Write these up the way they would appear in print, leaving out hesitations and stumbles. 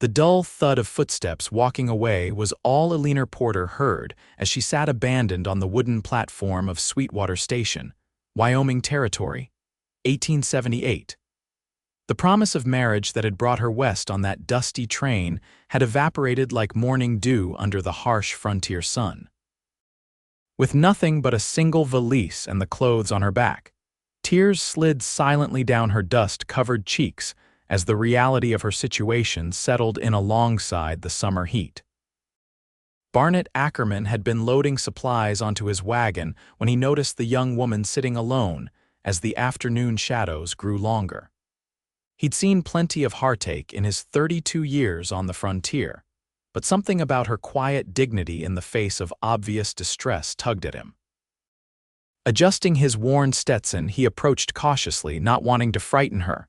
The dull thud of footsteps walking away was all Eleanor Porter heard as she sat abandoned on the wooden platform of Sweetwater Station, Wyoming Territory, 1878. The promise of marriage that had brought her west on that dusty train had evaporated like morning dew under the harsh frontier sun. With nothing but a single valise and the clothes on her back, tears slid silently down her dust-covered cheeks as the reality of her situation settled in alongside the summer heat. Barnett Ackerman had been loading supplies onto his wagon when he noticed the young woman sitting alone as the afternoon shadows grew longer. He'd seen plenty of heartache in his 32 years on the frontier, but something about her quiet dignity in the face of obvious distress tugged at him. Adjusting his worn Stetson, he approached cautiously, not wanting to frighten her.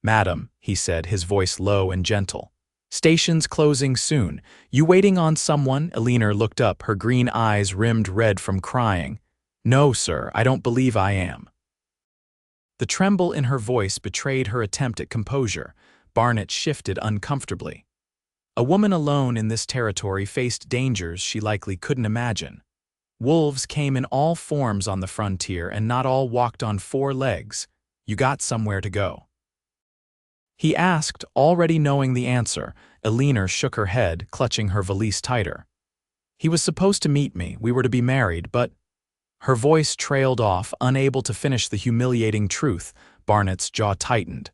"Madam," he said, his voice low and gentle. "Station's closing soon. You waiting on someone?" Eleanor looked up, her green eyes rimmed red from crying. "No, sir, I don't believe I am." The tremble in her voice betrayed her attempt at composure. Barnett shifted uncomfortably. A woman alone in this territory faced dangers she likely couldn't imagine. Wolves came in all forms on the frontier, and not all walked on four legs. "You got somewhere to go?" he asked, already knowing the answer. Eleanor shook her head, clutching her valise tighter. "He was supposed to meet me. We were to be married, but—" Her voice trailed off, unable to finish the humiliating truth. Barnett's jaw tightened.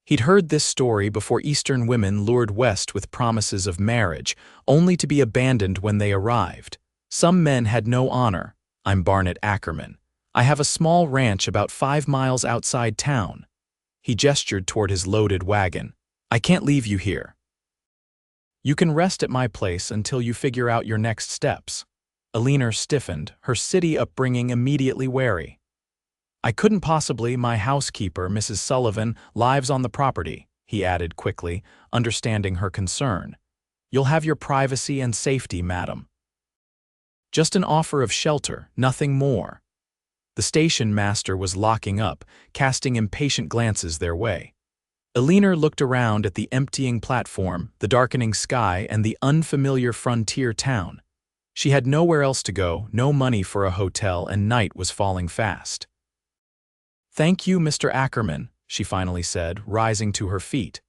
He'd heard this story before. Eastern women lured west with promises of marriage, only to be abandoned when they arrived. Some men had no honor. "I'm Barnett Ackerman. I have a small ranch about 5 miles outside town." He gestured toward his loaded wagon. "I can't leave you here. You can rest at my place until you figure out your next steps." Eleanor stiffened, her city upbringing immediately wary. "I couldn't possibly. My housekeeper, Mrs. Sullivan, lives on the property," he added quickly, understanding her concern. "You'll have your privacy and safety, madam." Just an offer of shelter, nothing more. The station master was locking up, casting impatient glances their way. Eleanor looked around at the emptying platform, the darkening sky, and the unfamiliar frontier town. She had nowhere else to go, no money for a hotel, and night was falling fast. "Thank you, Mr. Ackerman," she finally said, rising to her feet.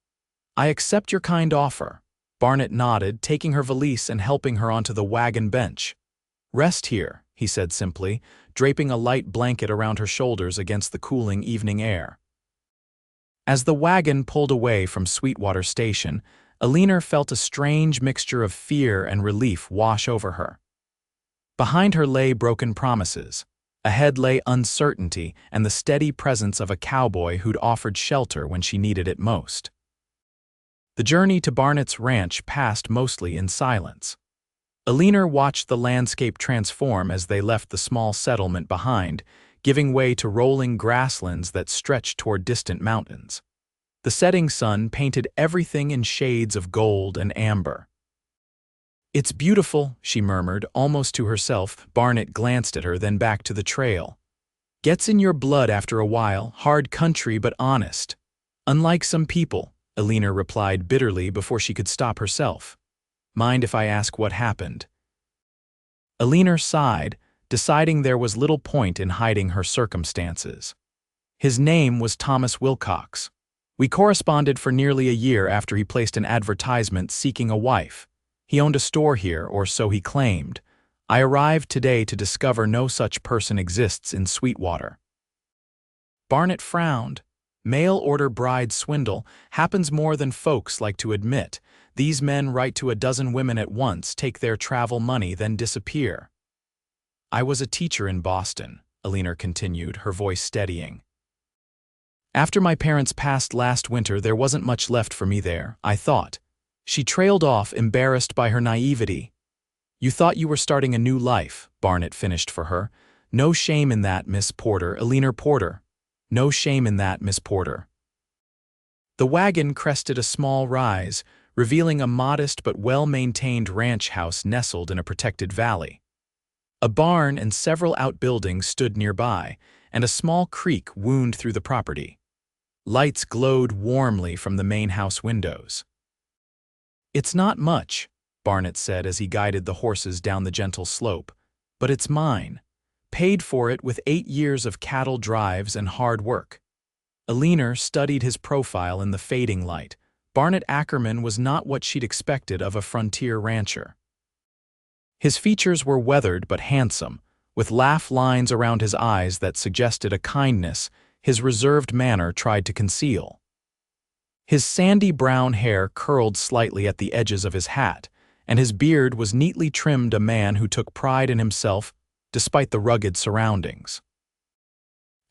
"I accept your kind offer." Barnett nodded, taking her valise and helping her onto the wagon bench. "Rest here," he said simply, draping a light blanket around her shoulders against the cooling evening air. As the wagon pulled away from Sweetwater Station, Eleanor felt a strange mixture of fear and relief wash over her. Behind her lay broken promises. Ahead lay uncertainty and the steady presence of a cowboy who'd offered shelter when she needed it most. The journey to Barnett's ranch passed mostly in silence. Eleanor watched the landscape transform as they left the small settlement behind, giving way to rolling grasslands that stretched toward distant mountains. The setting sun painted everything in shades of gold and amber. "It's beautiful," she murmured, almost to herself. Barnett glanced at her, then back to the trail. "Gets in your blood after a while, hard country but honest. Unlike some people," Eleanor replied bitterly before she could stop herself. "Mind if I ask what happened?" Eleanor sighed, deciding there was little point in hiding her circumstances. "His name was Thomas Wilcox. We corresponded for nearly a year after he placed an advertisement seeking a wife. He owned a store here, or so he claimed. I arrived today to discover no such person exists in Sweetwater." Barnett frowned. Mail-order bride swindle happens more than folks like to admit. These men write to a dozen women at once, take their travel money, then disappear. "I was a teacher in Boston," Eleanor continued, her voice steadying. "After my parents passed last winter, there wasn't much left for me there, I thought." She trailed off, embarrassed by her naivety. "You thought you were starting a new life," Barnett finished for her. "No shame in that, Miss Porter, Eleanor Porter. No shame in that, Miss Porter." The wagon crested a small rise, revealing a modest but well-maintained ranch house nestled in a protected valley. A barn and several outbuildings stood nearby, and a small creek wound through the property. Lights glowed warmly from the main house windows. "It's not much," Barnett said as he guided the horses down the gentle slope, "but it's mine. Paid for it with 8 years of cattle drives and hard work." Eleanor studied his profile in the fading light. Barnett Ackerman was not what she'd expected of a frontier rancher. His features were weathered but handsome, with laugh lines around his eyes that suggested a kindness his reserved manner tried to conceal. His sandy brown hair curled slightly at the edges of his hat, and his beard was neatly trimmed, a man who took pride in himself despite the rugged surroundings.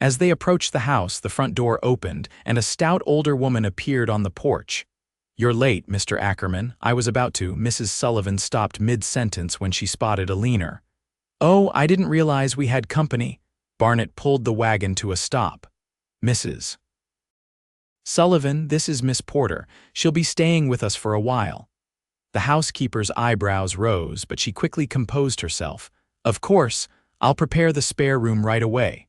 As they approached the house, the front door opened, and a stout older woman appeared on the porch. "You're late, Mr. Ackerman. I was about to." Mrs. Sullivan stopped mid-sentence when she spotted Eleanor. "Oh, I didn't realize we had company." Barnett pulled the wagon to a stop. "Mrs. Sullivan, this is Miss Porter. She'll be staying with us for a while." The housekeeper's eyebrows rose, but she quickly composed herself. "Of course, I'll prepare the spare room right away."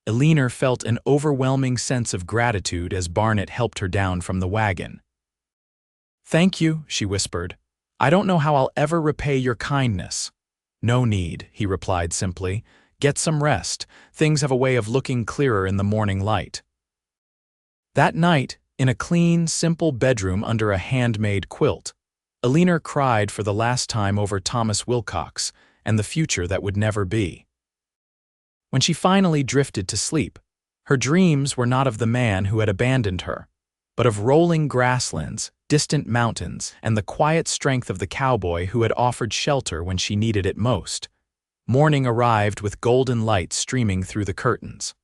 Eleanor felt an overwhelming sense of gratitude as Barnett helped her down from the wagon. "Thank you," she whispered. "I don't know how I'll ever repay your kindness." "No need," he replied simply. "Get some rest. Things have a way of looking clearer in the morning light." That night, in a clean, simple bedroom under a handmade quilt, Eleanor cried for the last time over Thomas Wilcox and the future that would never be. When she finally drifted to sleep, her dreams were not of the man who had abandoned her, but of rolling grasslands, distant mountains, and the quiet strength of the cowboy who had offered shelter when she needed it most. Morning arrived with golden light streaming through the curtains.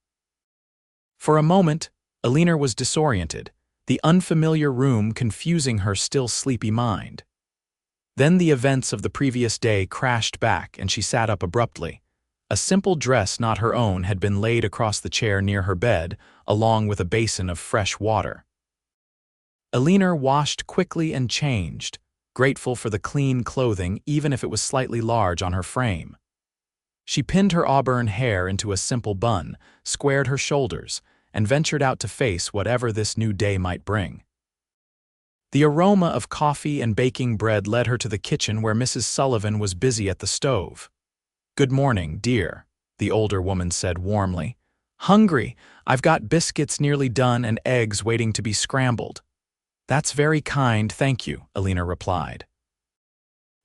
For a moment, Eleanor was disoriented, the unfamiliar room confusing her still sleepy mind. Then the events of the previous day crashed back and she sat up abruptly. A simple dress not her own had been laid across the chair near her bed, along with a basin of fresh water. Eleanor washed quickly and changed, grateful for the clean clothing even if it was slightly large on her frame. She pinned her auburn hair into a simple bun, squared her shoulders, and ventured out to face whatever this new day might bring. The aroma of coffee and baking bread led her to the kitchen where Mrs. Sullivan was busy at the stove. "Good morning, dear," the older woman said warmly. "Hungry. I've got biscuits nearly done and eggs waiting to be scrambled." "That's very kind, thank you," Eleanor replied.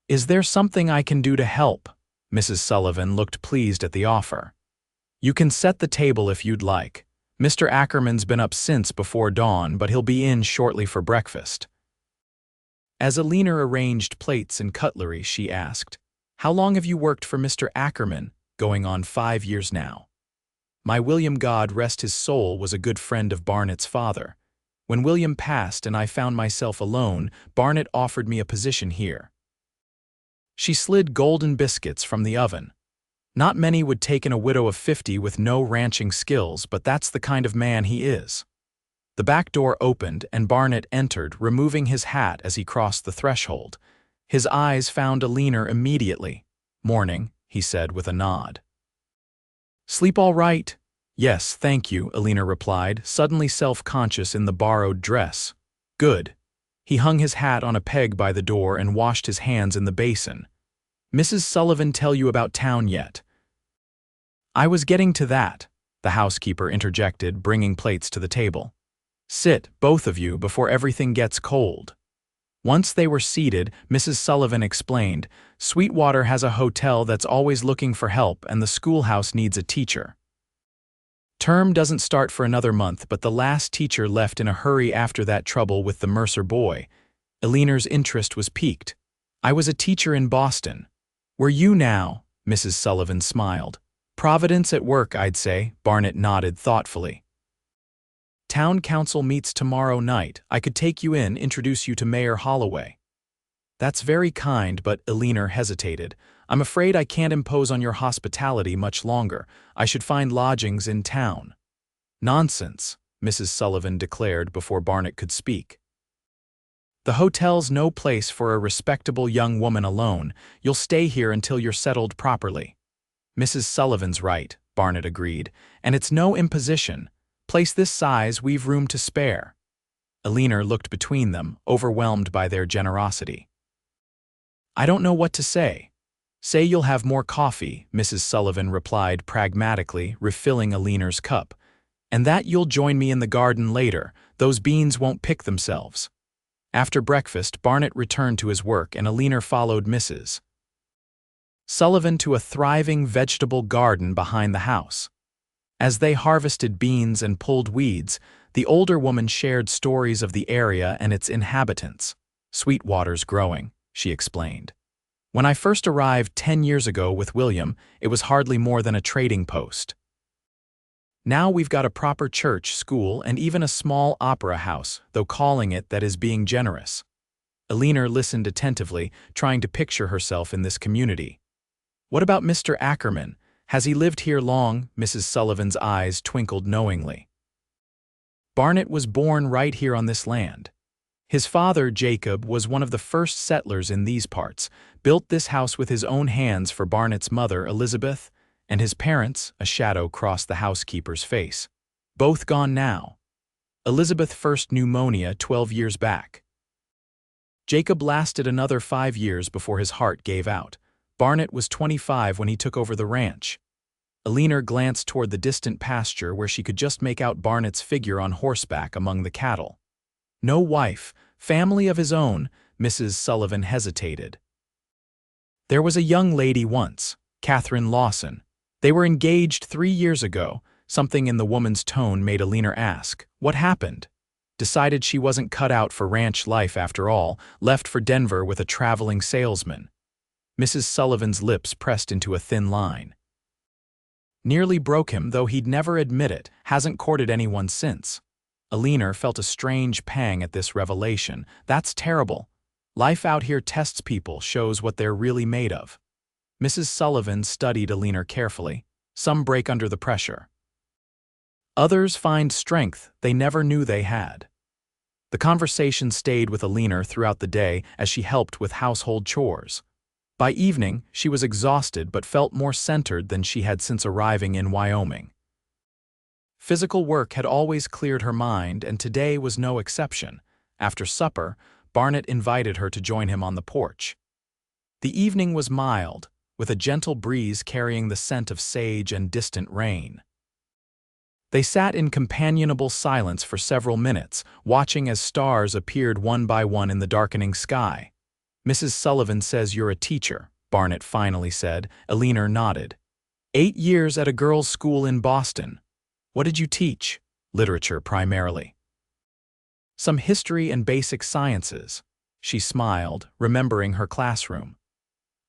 "Is there something I can do to help?" Mrs. Sullivan looked pleased at the offer. "You can set the table if you'd like. Mr. Ackerman's been up since before dawn, but he'll be in shortly for breakfast." As Eleanor arranged plates and cutlery, she asked, "How long have you worked for Mr. Ackerman?" "Going on 5 years now. My William, God rest his soul, was a good friend of Barnett's father. When William passed and I found myself alone, Barnett offered me a position here." She slid golden biscuits from the oven. Not many would take in a widow of 50 with no ranching skills, but that's the kind of man he is. The back door opened and Barnett entered, removing his hat as he crossed the threshold. His eyes found Eleanor immediately. "Morning," he said with a nod. "Sleep all right?" "Yes, thank you," Eleanor replied, suddenly self-conscious in the borrowed dress. "Good." He hung his hat on a peg by the door and washed his hands in the basin. "Mrs. Sullivan tell you about town yet?" "I was getting to that," the housekeeper interjected, bringing plates to the table. "Sit, both of you, before everything gets cold." Once they were seated, Mrs. Sullivan explained, "Sweetwater has a hotel that's always looking for help and the schoolhouse needs a teacher. Term doesn't start for another month, but the last teacher left in a hurry after that trouble with the Mercer boy." Eleanor's interest was piqued. "I was a teacher in Boston." "Were you now?" Mrs. Sullivan smiled. "Providence at work, I'd say," Barnett nodded thoughtfully. "Town council meets tomorrow night. I could take you in, introduce you to Mayor Holloway." "That's very kind," but Eleanor hesitated. "I'm afraid I can't impose on your hospitality much longer. I should find lodgings in town." "Nonsense," Mrs. Sullivan declared before Barnett could speak. "The hotel's no place for a respectable young woman alone. You'll stay here until you're settled properly." "Mrs. Sullivan's right," Barnett agreed, "and it's no imposition. Place this size, we've room to spare." Eleanor looked between them, overwhelmed by their generosity. "I don't know what to say." "Say you'll have more coffee," Mrs. Sullivan replied pragmatically, refilling Eleanor's cup. "And that you'll join me in the garden later. Those beans won't pick themselves." After breakfast, Barnett returned to his work and Eleanor followed Mrs. Sullivan to a thriving vegetable garden behind the house. As they harvested beans and pulled weeds, the older woman shared stories of the area and its inhabitants. "Sweetwater's growing," she explained. "When I first arrived 10 years ago with William, it was hardly more than a trading post. Now we've got a proper church, school, and even a small opera house, though calling it that is being generous." Eleanor listened attentively, trying to picture herself in this community. "What about Mr. Ackerman? Has he lived here long?" Mrs. Sullivan's eyes twinkled knowingly. "Barnett was born right here on this land. His father, Jacob, was one of the first settlers in these parts, built this house with his own hands for Barnett's mother, Elizabeth, and his parents," a shadow crossed the housekeeper's face. "Both gone now. Elizabeth first pneumonia 12 years back. Jacob lasted another 5 years before his heart gave out. Barnett was 25 when he took over the ranch." Eleanor glanced toward the distant pasture where she could just make out Barnett's figure on horseback among the cattle. "No wife, family of his own," Mrs. Sullivan hesitated. "There was a young lady once, Catherine Lawson. They were engaged 3 years ago." Something in the woman's tone made Eleanor ask, "What happened?" "Decided she wasn't cut out for ranch life after all, left for Denver with a traveling salesman." Mrs. Sullivan's lips pressed into a thin line. "Nearly broke him, though he'd never admit it, hasn't courted anyone since." Eleanor felt a strange pang at this revelation. "That's terrible. Life out here tests people, shows what they're really made of." Mrs. Sullivan studied Eleanor carefully. "Some break under the pressure. Others find strength they never knew they had." The conversation stayed with Eleanor throughout the day as she helped with household chores. By evening, she was exhausted but felt more centered than she had since arriving in Wyoming. Physical work had always cleared her mind, and today was no exception. After supper, Barnett invited her to join him on the porch. The evening was mild, with a gentle breeze carrying the scent of sage and distant rain. They sat in companionable silence for several minutes, watching as stars appeared one by one in the darkening sky. "Mrs. Sullivan says you're a teacher," Barnett finally said. Eleanor nodded. 8 years at a girls' school in Boston. "What did you teach?" "Literature, primarily." "Some history and basic sciences." She smiled, remembering her classroom.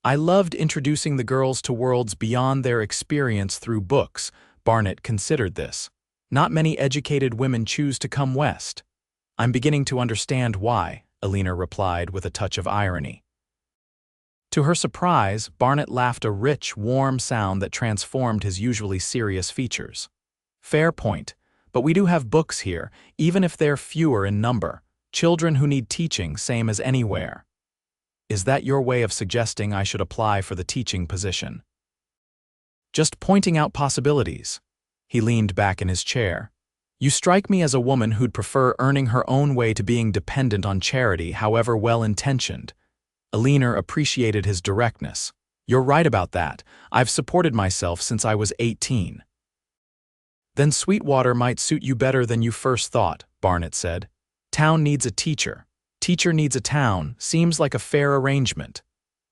"I loved introducing the girls to worlds beyond their experience through books." Barnett considered this. "Not many educated women choose to come west." "I'm beginning to understand why," Eleanor replied with a touch of irony. To her surprise, Barnett laughed, a rich, warm sound that transformed his usually serious features. "Fair point, but we do have books here, even if they're fewer in number. Children who need teaching, same as anywhere." "Is that your way of suggesting I should apply for the teaching position?" "Just pointing out possibilities." He leaned back in his chair. "You strike me as a woman who'd prefer earning her own way to being dependent on charity, however well-intentioned." Eleanor appreciated his directness. "You're right about that. I've supported myself since I was 18. "Then Sweetwater might suit you better than you first thought," Barnett said. "Town needs a teacher. Teacher needs a town. Seems like a fair arrangement."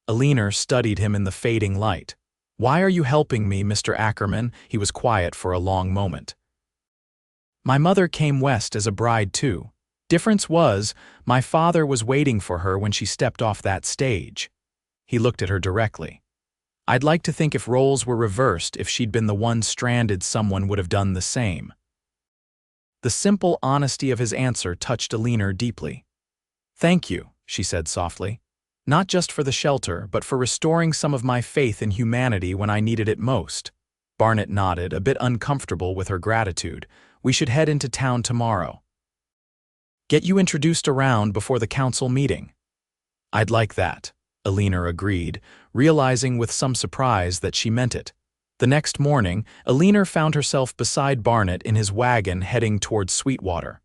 Eleanor studied him in the fading light. "Why are you helping me, Mr. Ackerman?" He was quiet for a long moment. "My mother came west as a bride too. Difference was, my father was waiting for her when she stepped off that stage." He looked at her directly. "I'd like to think if roles were reversed, if she'd been the one stranded, someone would have done the same." The simple honesty of his answer touched Eleanor deeply. "Thank you," she said softly. "Not just for the shelter, but for restoring some of my faith in humanity when I needed it most." Barnett nodded, a bit uncomfortable with her gratitude. "We should head into town tomorrow. Get you introduced around before the council meeting." "I'd like that," Eleanor agreed, realizing with some surprise that she meant it. The next morning, Eleanor found herself beside Barnett in his wagon heading towards Sweetwater.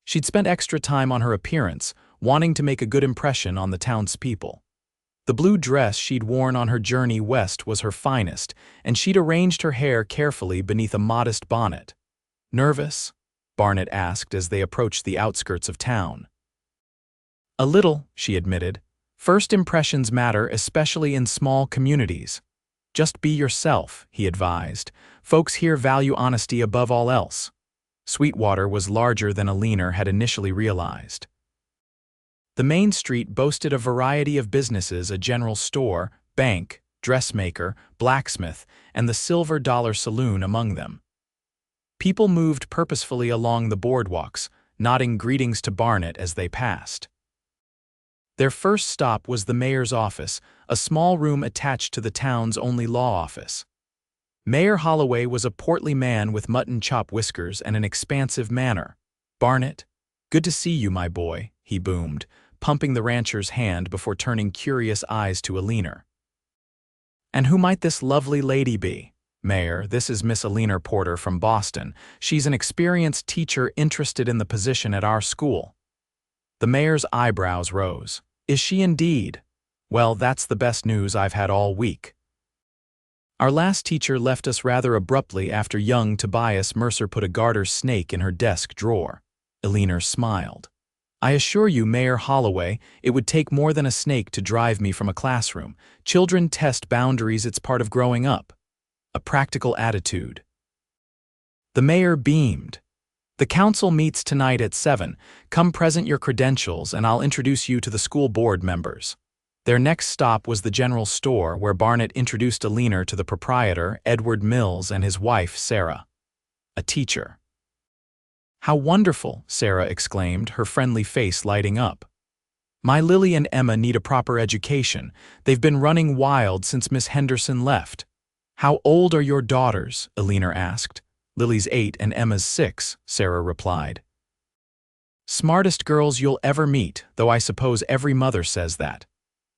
She'd spent extra time on her appearance, wanting to make a good impression on the townspeople. The blue dress she'd worn on her journey west was her finest, and she'd arranged her hair carefully beneath a modest bonnet. "Nervous?" Barnett asked as they approached the outskirts of town. "A little," she admitted. "First impressions matter, especially in small communities." "Just be yourself," he advised. "Folks here value honesty above all else." Sweetwater was larger than Eleanor had initially realized. The main street boasted a variety of businesses: a general store, bank, dressmaker, blacksmith, and the Silver Dollar Saloon among them. People moved purposefully along the boardwalks, nodding greetings to Barnett as they passed. Their first stop was the mayor's office, a small room attached to the town's only law office. Mayor Holloway was a portly man with mutton chop whiskers and an expansive manner. "Barnett, good to see you, my boy," he boomed, pumping the rancher's hand before turning curious eyes to Eleanor. "And who might this lovely lady be?" "Mayor, this is Miss Eleanor Porter from Boston. She's an experienced teacher interested in the position at our school." The mayor's eyebrows rose. "Is she indeed? Well, that's the best news I've had all week. Our last teacher left us rather abruptly after young Tobias Mercer put a garter snake in her desk drawer." Eleanor smiled. "I assure you, Mayor Holloway, it would take more than a snake to drive me from a classroom. Children test boundaries, it's part of growing up." A practical attitude. The mayor beamed. "The council meets tonight at 7. Come present your credentials and I'll introduce you to the school board members." Their next stop was the general store, where Barnett introduced Eleanor to the proprietor, Edward Mills, and his wife, Sarah. A teacher. "How wonderful!" Sarah exclaimed, her friendly face lighting up. "My Lily and Emma need a proper education. They've been running wild since Miss Henderson left." "How old are your daughters?" Eleanor asked. "Lily's 8 and Emma's 6, Sarah replied. "Smartest girls you'll ever meet, though I suppose every mother says that."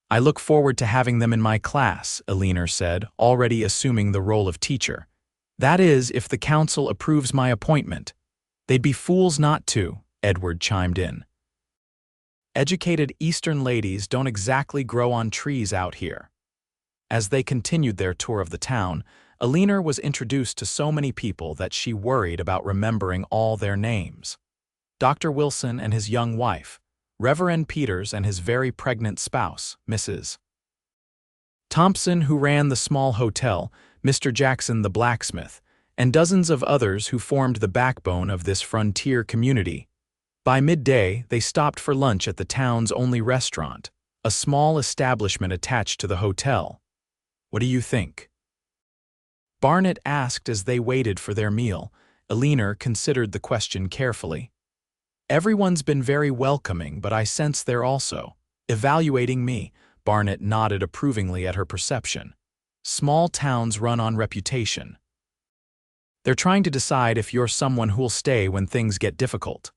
"I look forward to having them in my class," Eleanor said, already assuming the role of teacher. "That is, if the council approves my appointment." "They'd be fools not to," Edward chimed in. "Educated Eastern ladies don't exactly grow on trees out here." As they continued their tour of the town, Eleanor was introduced to so many people that she worried about remembering all their names. Dr. Wilson and his young wife, Reverend Peters and his very pregnant spouse, Mrs. Thompson, who ran the small hotel, Mr. Jackson the blacksmith, and dozens of others who formed the backbone of this frontier community. By midday, they stopped for lunch at the town's only restaurant, a small establishment attached to the hotel. "What do you think?" Barnett asked as they waited for their meal. Eleanor considered the question carefully. "Everyone's been very welcoming, but I sense they're also evaluating me." Barnett nodded approvingly at her perception. "Small towns run on reputation. They're trying to decide if you're someone who'll stay when things get difficult."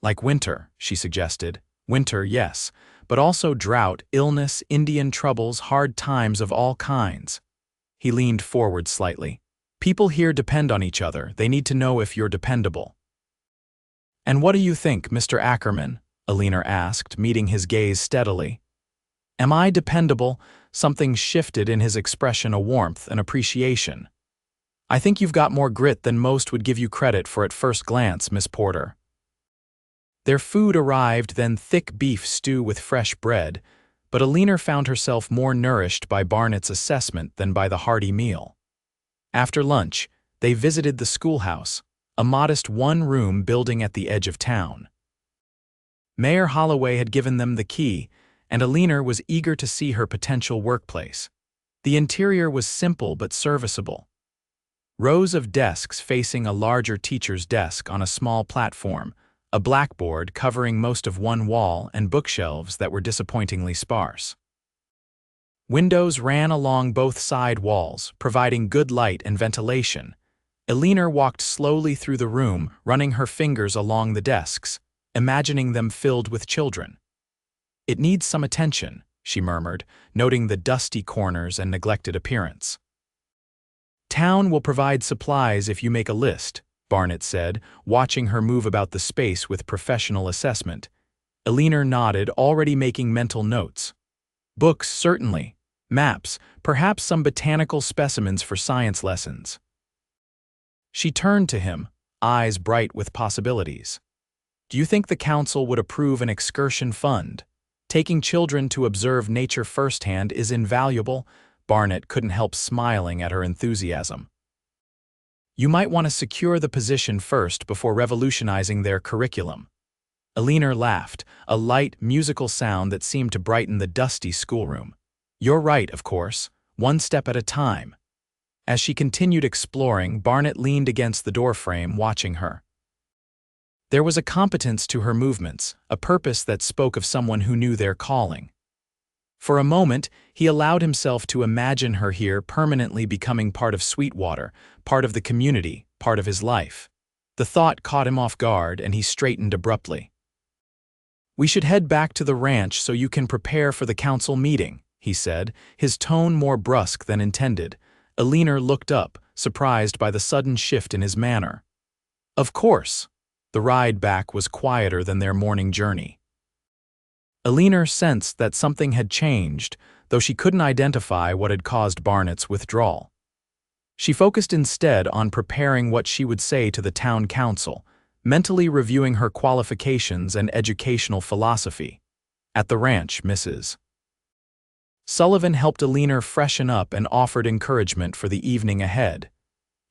"Like winter," she suggested. "Winter, yes, but also drought, illness, Indian troubles, hard times of all kinds." He leaned forward slightly. "People here depend on each other. They need to know if you're dependable." "And what do you think, Mr. Ackerman?" Eleanor asked, meeting his gaze steadily. "Am I dependable?" Something shifted in his expression, a warmth, an appreciation. "I think you've got more grit than most would give you credit for at first glance, Miss Porter." Their food arrived, then thick beef stew with fresh bread, but Eleanor found herself more nourished by Barnett's assessment than by the hearty meal. After lunch, they visited the schoolhouse, a modest one-room building at the edge of town. Mayor Holloway had given them the key, and Eleanor was eager to see her potential workplace. The interior was simple but serviceable. Rows of desks facing a larger teacher's desk on a small platform, a blackboard covering most of one wall, and bookshelves that were disappointingly sparse. Windows ran along both side walls, providing good light and ventilation. Eleanor walked slowly through the room, running her fingers along the desks, imagining them filled with children. "It needs some attention," she murmured, noting the dusty corners and neglected appearance. "Town will provide supplies if you make a list," Barnett said, watching her move about the space with professional assessment. Eleanor nodded, already making mental notes. Books, certainly. Maps, perhaps some botanical specimens for science lessons. She turned to him, eyes bright with possibilities. Do you think the council would approve an excursion fund? Taking children to observe nature firsthand is invaluable. Barnett couldn't help smiling at her enthusiasm. You might want to secure the position first before revolutionizing their curriculum. Eleanor laughed, a light, musical sound that seemed to brighten the dusty schoolroom. You're right, of course, one step at a time. As she continued exploring, Barnett leaned against the doorframe, watching her. There was a competence to her movements, a purpose that spoke of someone who knew their calling. For a moment, he allowed himself to imagine her here, permanently becoming part of Sweetwater, part of the community, part of his life. The thought caught him off guard, and he straightened abruptly. We should head back to the ranch so you can prepare for the council meeting, he said, his tone more brusque than intended. Eleanor looked up, surprised by the sudden shift in his manner. Of course. The ride back was quieter than their morning journey. Eleanor sensed that something had changed, though she couldn't identify what had caused Barnett's withdrawal. She focused instead on preparing what she would say to the town council, mentally reviewing her qualifications and educational philosophy. At the ranch, Mrs. Sullivan helped Eleanor freshen up and offered encouragement for the evening ahead.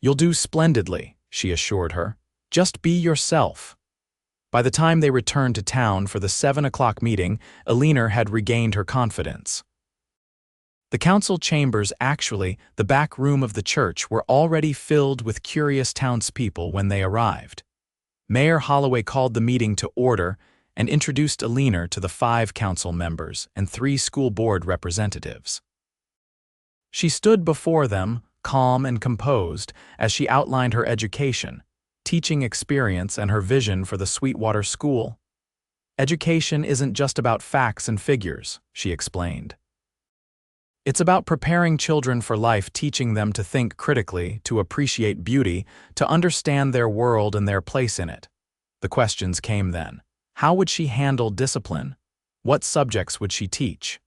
You'll do splendidly, she assured her. Just be yourself. By the time they returned to town for the 7 o'clock meeting, Eleanor had regained her confidence. The council chambers, actually the back room of the church, were already filled with curious townspeople when they arrived. Mayor Holloway called the meeting to order and introduced Eleanor to the 5 council members and 3 school board representatives. She stood before them, calm and composed, as she outlined her education, teaching experience, and her vision for the Sweetwater School. Education isn't just about facts and figures, she explained. It's about preparing children for life, teaching them to think critically, to appreciate beauty, to understand their world and their place in it. The questions came then. How would she handle discipline? What subjects would she teach?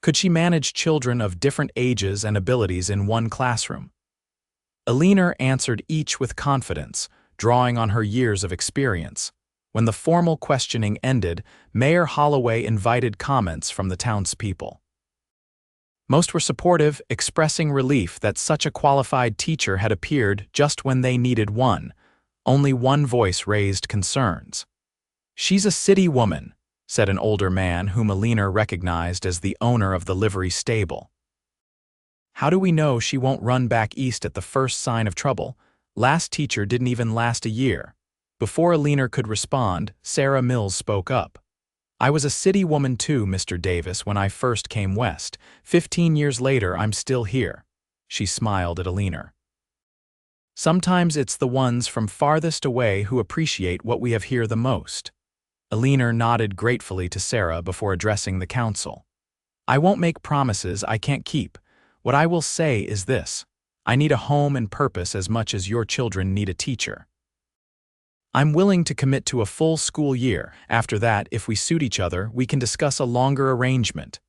Could she manage children of different ages and abilities in one classroom? Eleanor answered each with confidence, drawing on her years of experience. When the formal questioning ended, Mayor Holloway invited comments from the townspeople. Most were supportive, expressing relief that such a qualified teacher had appeared just when they needed one. Only one voice raised concerns. She's a city woman, said an older man whom Eleanor recognized as the owner of the livery stable. How do we know she won't run back east at the first sign of trouble? Last teacher didn't even last a year. Before Eleanor could respond, Sarah Mills spoke up. I was a city woman too, Mr. Davis, when I first came west. 15 years later, I'm still here. She smiled at Eleanor. Sometimes it's the ones from farthest away who appreciate what we have here the most. Eleanor nodded gratefully to Sarah before addressing the council. I won't make promises I can't keep. What I will say is this: I need a home and purpose as much as your children need a teacher. I'm willing to commit to a full school year. After that, if we suit each other, we can discuss a longer arrangement.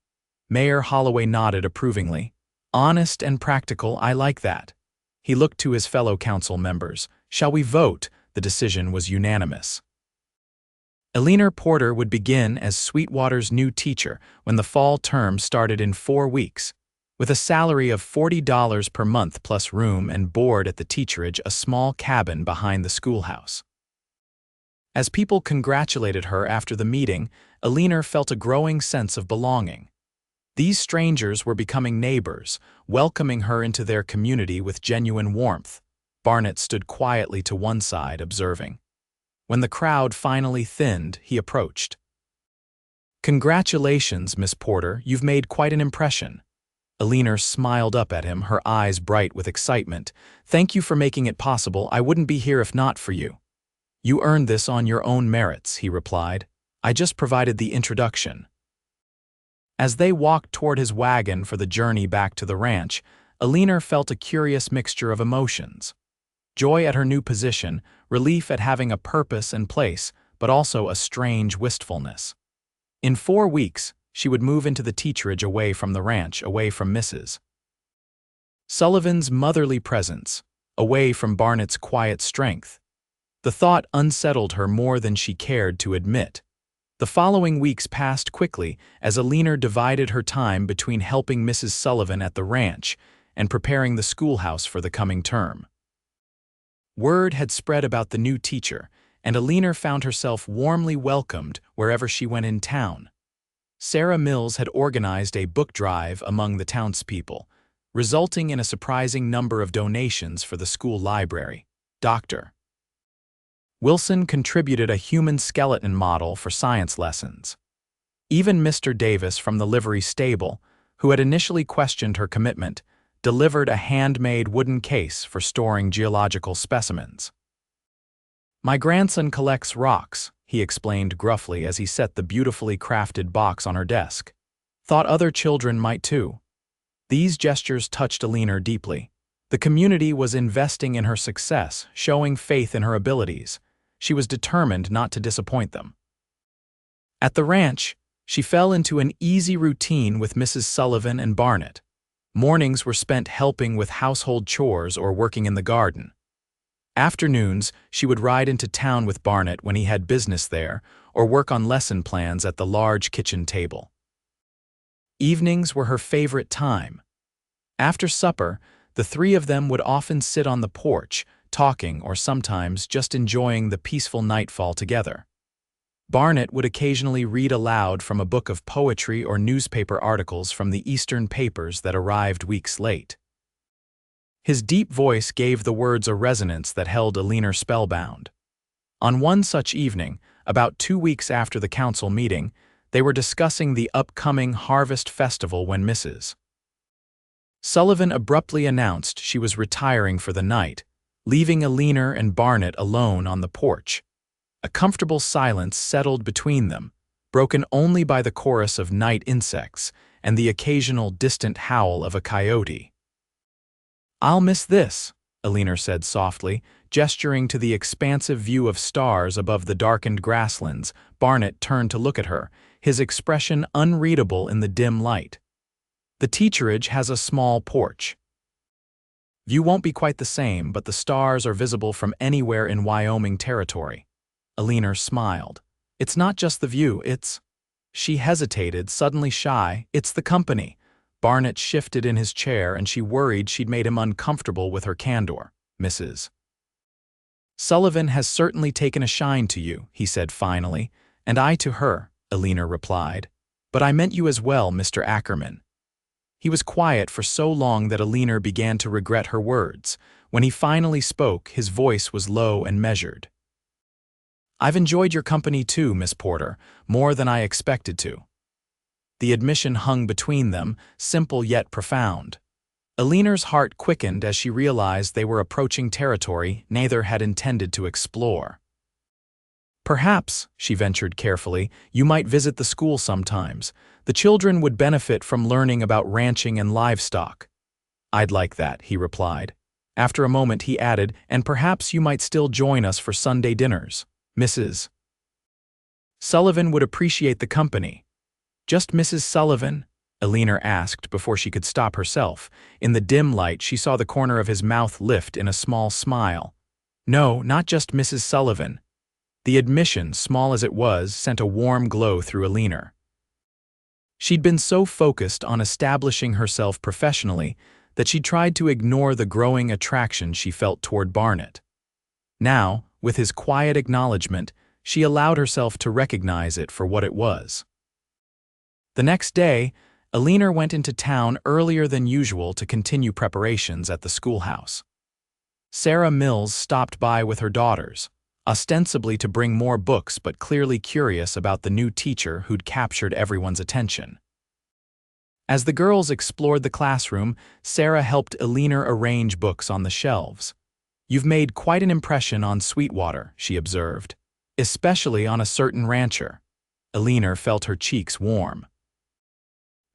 Mayor Holloway nodded approvingly. Honest and practical, I like that. He looked to his fellow council members. Shall we vote? The decision was unanimous. Eleanor Porter would begin as Sweetwater's new teacher when the fall term started in 4 weeks. With a salary of $40 per month plus room and board at the teacherage, a small cabin behind the schoolhouse. As people congratulated her after the meeting, Eleanor felt a growing sense of belonging. These strangers were becoming neighbors, welcoming her into their community with genuine warmth. Barnett stood quietly to one side, observing. When the crowd finally thinned, he approached. Congratulations, Miss Porter, you've made quite an impression. Eleanor smiled up at him, her eyes bright with excitement. Thank you for making it possible. I wouldn't be here if not for you. You earned this on your own merits, he replied. I just provided the introduction. As they walked toward his wagon for the journey back to the ranch, Eleanor felt a curious mixture of emotions. joy at her new position, relief at having a purpose and place, but also a strange wistfulness. In 4 weeks, she would move into the teacherage away from the ranch, away from Mrs. Sullivan's motherly presence, away from Barnett's quiet strength. The thought unsettled her more than she cared to admit. The following weeks passed quickly as Eleanor divided her time between helping Mrs. Sullivan at the ranch and preparing the schoolhouse for the coming term. Word had spread about the new teacher, and Eleanor found herself warmly welcomed wherever she went in town. Sarah Mills had organized a book drive among the townspeople, resulting in a surprising number of donations for the school library. Dr. Wilson contributed a human skeleton model for science lessons. Even Mr. Davis from the livery stable, who had initially questioned her commitment, delivered a handmade wooden case for storing geological specimens. "My grandson collects rocks," he explained gruffly as he set the beautifully crafted box on her desk. "Thought other children might too." These gestures touched Eleanor deeply. The community was investing in her success, showing faith in her abilities. She was determined not to disappoint them. At the ranch, she fell into an easy routine with Mrs. Sullivan and Barnett. Mornings were spent helping with household chores or working in the garden. Afternoons, she would ride into town with Barnett when he had business there, or work on lesson plans at the large kitchen table. Evenings were her favorite time. After supper, the three of them would often sit on the porch, talking or sometimes just enjoying the peaceful nightfall together. Barnett would occasionally read aloud from a book of poetry or newspaper articles from the Eastern papers that arrived weeks late. His deep voice gave the words a resonance that held Eleanor spellbound. On one such evening, about 2 weeks after the council meeting, they were discussing the upcoming harvest festival when Mrs. Sullivan abruptly announced she was retiring for the night, leaving Eleanor and Barnett alone on the porch. A comfortable silence settled between them, broken only by the chorus of night insects and the occasional distant howl of a coyote. "I'll miss this," Eleanor said softly, gesturing to the expansive view of stars above the darkened grasslands. Barnett turned to look at her, his expression unreadable in the dim light. "The teacherage has a small porch. View won't be quite the same, but the stars are visible from anywhere in Wyoming territory." Eleanor smiled. "It's not just the view, it's—" She hesitated, suddenly shy. "It's the company." Barnett shifted in his chair and she worried she'd made him uncomfortable with her candor. "Mrs. Sullivan has certainly taken a shine to you," he said finally. "And I to her," Eleanor replied. "But I meant you as well, Mr. Ackerman." He was quiet for so long that Eleanor began to regret her words. When he finally spoke, his voice was low and measured. "I've enjoyed your company too, Miss Porter, more than I expected to." The admission hung between them, simple yet profound. Eleanor's heart quickened as she realized they were approaching territory neither had intended to explore. "Perhaps," she ventured carefully, "you might visit the school sometimes. The children would benefit from learning about ranching and livestock." "I'd like that," he replied. After a moment he added, "And perhaps you might still join us for Sunday dinners. Mrs. Sullivan would appreciate the company." "Just Mrs. Sullivan?" Eleanor asked before she could stop herself. In the dim light, she saw the corner of his mouth lift in a small smile. "No, not just Mrs. Sullivan." The admission, small as it was, sent a warm glow through Eleanor. She'd been so focused on establishing herself professionally that she tried to ignore the growing attraction she felt toward Barnett. Now, with his quiet acknowledgement, she allowed herself to recognize it for what it was. The next day, Eleanor went into town earlier than usual to continue preparations at the schoolhouse. Sarah Mills stopped by with her daughters, ostensibly to bring more books but clearly curious about the new teacher who'd captured everyone's attention. As the girls explored the classroom, Sarah helped Eleanor arrange books on the shelves. "You've made quite an impression on Sweetwater," she observed, "especially on a certain rancher." Eleanor felt her cheeks warm.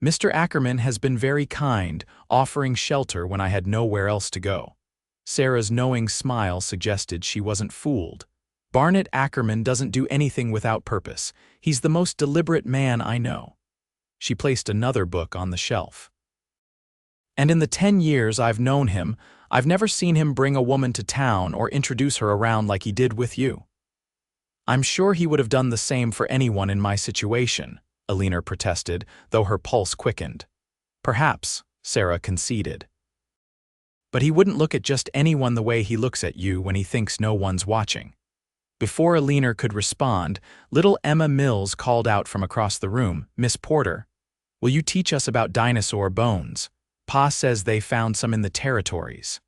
"Mr. Ackerman has been very kind, offering shelter when I had nowhere else to go." Sarah's knowing smile suggested she wasn't fooled. Barnett Ackerman doesn't do anything without purpose. He's the most deliberate man I know. She placed another book on the shelf. And in the 10 years I've known him, I've never seen him bring a woman to town or introduce her around like he did with you. I'm sure he would have done the same for anyone in my situation, Eleanor protested, though her pulse quickened. Perhaps, Sarah conceded. But he wouldn't look at just anyone the way he looks at you when he thinks no one's watching. Before Eleanor could respond, little Emma Mills called out from across the room, "Miss Porter, will you teach us about dinosaur bones? Pa says they found some in the territories."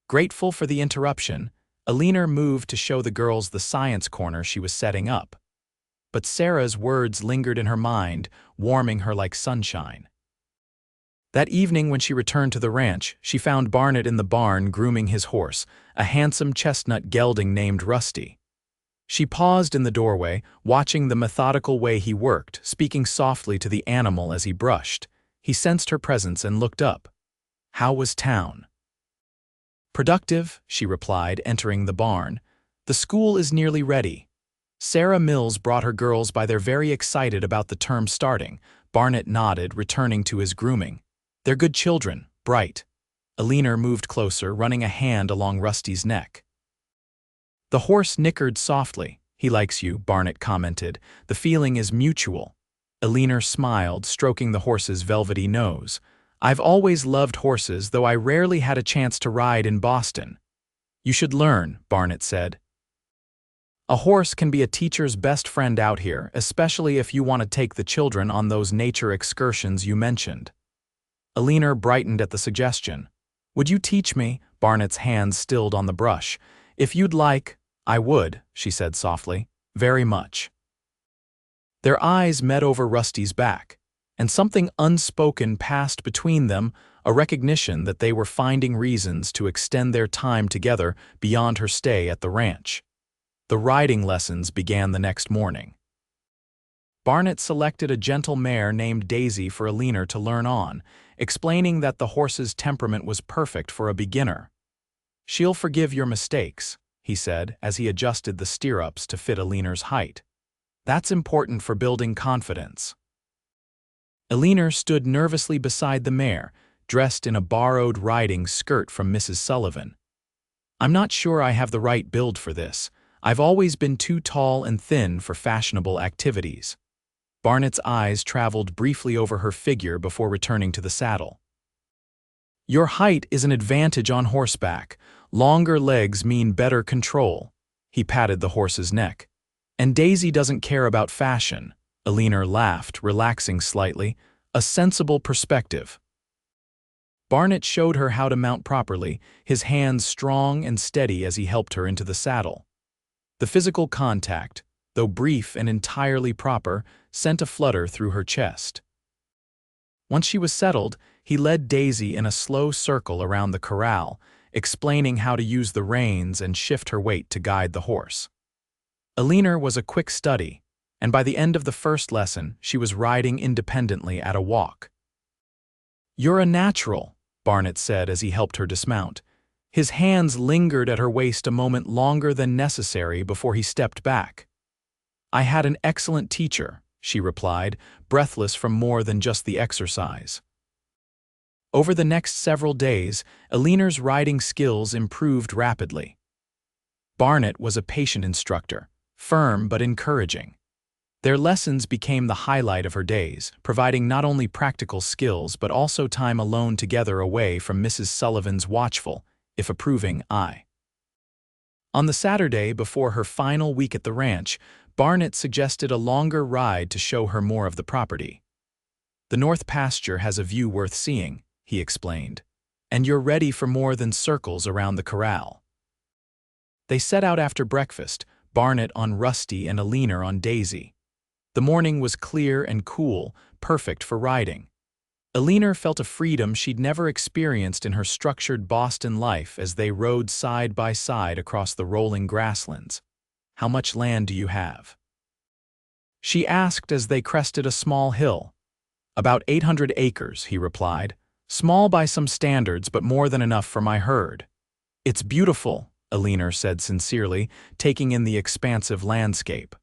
Grateful for the interruption, Eleanor moved to show the girls the science corner she was setting up. But Sarah's words lingered in her mind, warming her like sunshine. That evening when she returned to the ranch, she found Barnett in the barn grooming his horse, a handsome chestnut gelding named Rusty. She paused in the doorway, watching the methodical way he worked, speaking softly to the animal as he brushed. He sensed her presence and looked up. "How was town?" "Productive," she replied, entering the barn. "The school is nearly ready." Sarah Mills brought her girls by. They're very excited about the term starting. Barnett nodded, returning to his grooming. "They're good children, bright." Eleanor moved closer, running a hand along Rusty's neck. The horse nickered softly. "He likes you," Barnett commented. "The feeling is mutual." Eleanor smiled, stroking the horse's velvety nose. "I've always loved horses, though I rarely had a chance to ride in Boston." "You should learn," Barnett said. "A horse can be a teacher's best friend out here, especially if you want to take the children on those nature excursions you mentioned." Eleanor brightened at the suggestion. "Would you teach me?" Barnett's hands stilled on the brush. "If you'd like, I would," she said softly. "Very much." Their eyes met over Rusty's back, and something unspoken passed between them, a recognition that they were finding reasons to extend their time together beyond her stay at the ranch. The riding lessons began the next morning. Barnett selected a gentle mare named Daisy for Eleanor to learn on, explaining that the horse's temperament was perfect for a beginner. "She'll forgive your mistakes," he said as he adjusted the stirrups to fit Eleanor's height. "That's important for building confidence." Eleanor stood nervously beside the mare, dressed in a borrowed riding skirt from Mrs. Sullivan. "I'm not sure I have the right build for this. I've always been too tall and thin for fashionable activities." Barnett's eyes traveled briefly over her figure before returning to the saddle. "Your height is an advantage on horseback. Longer legs mean better control." He patted the horse's neck. "And Daisy doesn't care about fashion." Eleanor laughed, relaxing slightly. "A sensible perspective." Barnett showed her how to mount properly, his hands strong and steady as he helped her into the saddle. The physical contact, though brief and entirely proper, sent a flutter through her chest. Once she was settled, he led Daisy in a slow circle around the corral, explaining how to use the reins and shift her weight to guide the horse. Eleanor was a quick study, and by the end of the first lesson, she was riding independently at a walk. "You're a natural," Barnett said as he helped her dismount. His hands lingered at her waist a moment longer than necessary before he stepped back. "I had an excellent teacher," she replied, breathless from more than just the exercise. Over the next several days, Eleanor's riding skills improved rapidly. Barnett was a patient instructor, firm but encouraging. Their lessons became the highlight of her days, providing not only practical skills but also time alone together away from Mrs. Sullivan's watchful, if approving, eye. On the Saturday before her final week at the ranch, Barnett suggested a longer ride to show her more of the property. "The north pasture has a view worth seeing," he explained, "and you're ready for more than circles around the corral." They set out after breakfast, Barnett on Rusty and Eleanor on Daisy. The morning was clear and cool, perfect for riding. Eleanor felt a freedom she'd never experienced in her structured Boston life as they rode side by side across the rolling grasslands. "How much land do you have?" she asked as they crested a small hill. "About 800 acres," he replied, Small by some standards, but more than enough for my herd. It's beautiful, Eleanor said sincerely, taking in the expansive landscape.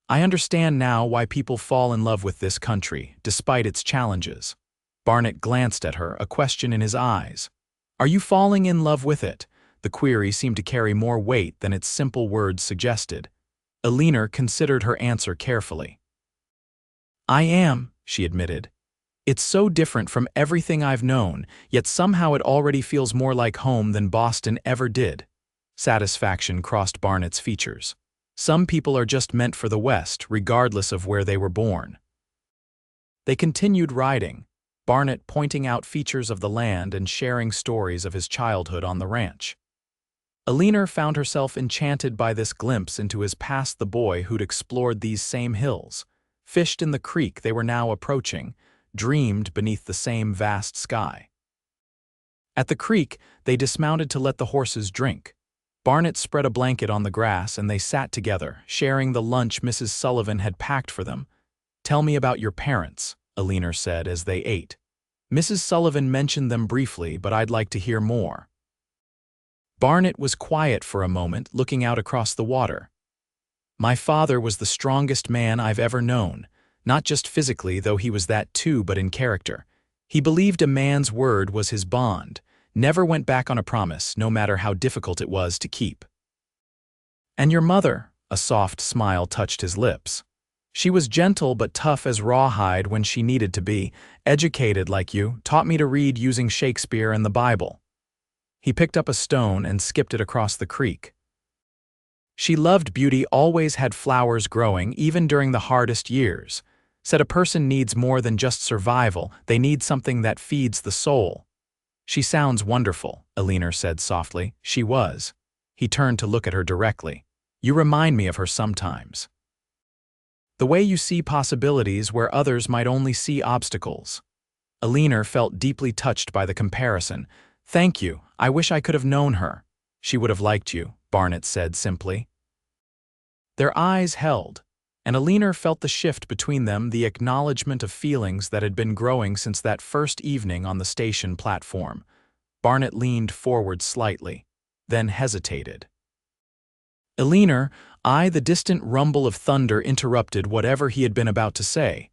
I understand now why people fall in love with this country, despite its challenges. Barnett glanced at her, a question in his eyes. Are you falling in love with it? The query seemed to carry more weight than its simple words suggested. Eleanor considered her answer carefully. I am, she admitted. It's so different from everything I've known, yet somehow it already feels more like home than Boston ever did. Satisfaction crossed Barnett's features. Some people are just meant for the West, regardless of where they were born. They continued riding, Barnett pointing out features of the land and sharing stories of his childhood on the ranch. Eleanor found herself enchanted by this glimpse into his past, the boy who'd explored these same hills, fished in the creek they were now approaching, dreamed beneath the same vast sky. At the creek, they dismounted to let the horses drink. Barnett spread a blanket on the grass and they sat together, sharing the lunch Mrs. Sullivan had packed for them. Tell me about your parents, Eleanor said as they ate. Mrs. Sullivan mentioned them briefly, but I'd like to hear more. Barnett was quiet for a moment, looking out across the water. My father was the strongest man I've ever known, not just physically, though he was that too, but in character. He believed a man's word was his bond, never went back on a promise, no matter how difficult it was to keep. And your mother? A soft smile touched his lips. She was gentle but tough as rawhide when she needed to be, educated like you, taught me to read using Shakespeare and the Bible. He picked up a stone and skipped it across the creek. She loved beauty, always had flowers growing, even during the hardest years. Said a person needs more than just survival, they need something that feeds the soul. She sounds wonderful, Eleanor said softly. She was. He turned to look at her directly. You remind me of her sometimes. The way you see possibilities where others might only see obstacles. Eleanor felt deeply touched by the comparison. Thank you, I wish I could have known her. She would have liked you, Barnett said simply. Their eyes held, and Eleanor felt the shift between them, the acknowledgement of feelings that had been growing since that first evening on the station platform. Barnett leaned forward slightly, then hesitated. Eleanor, the distant rumble of thunder interrupted whatever he had been about to say.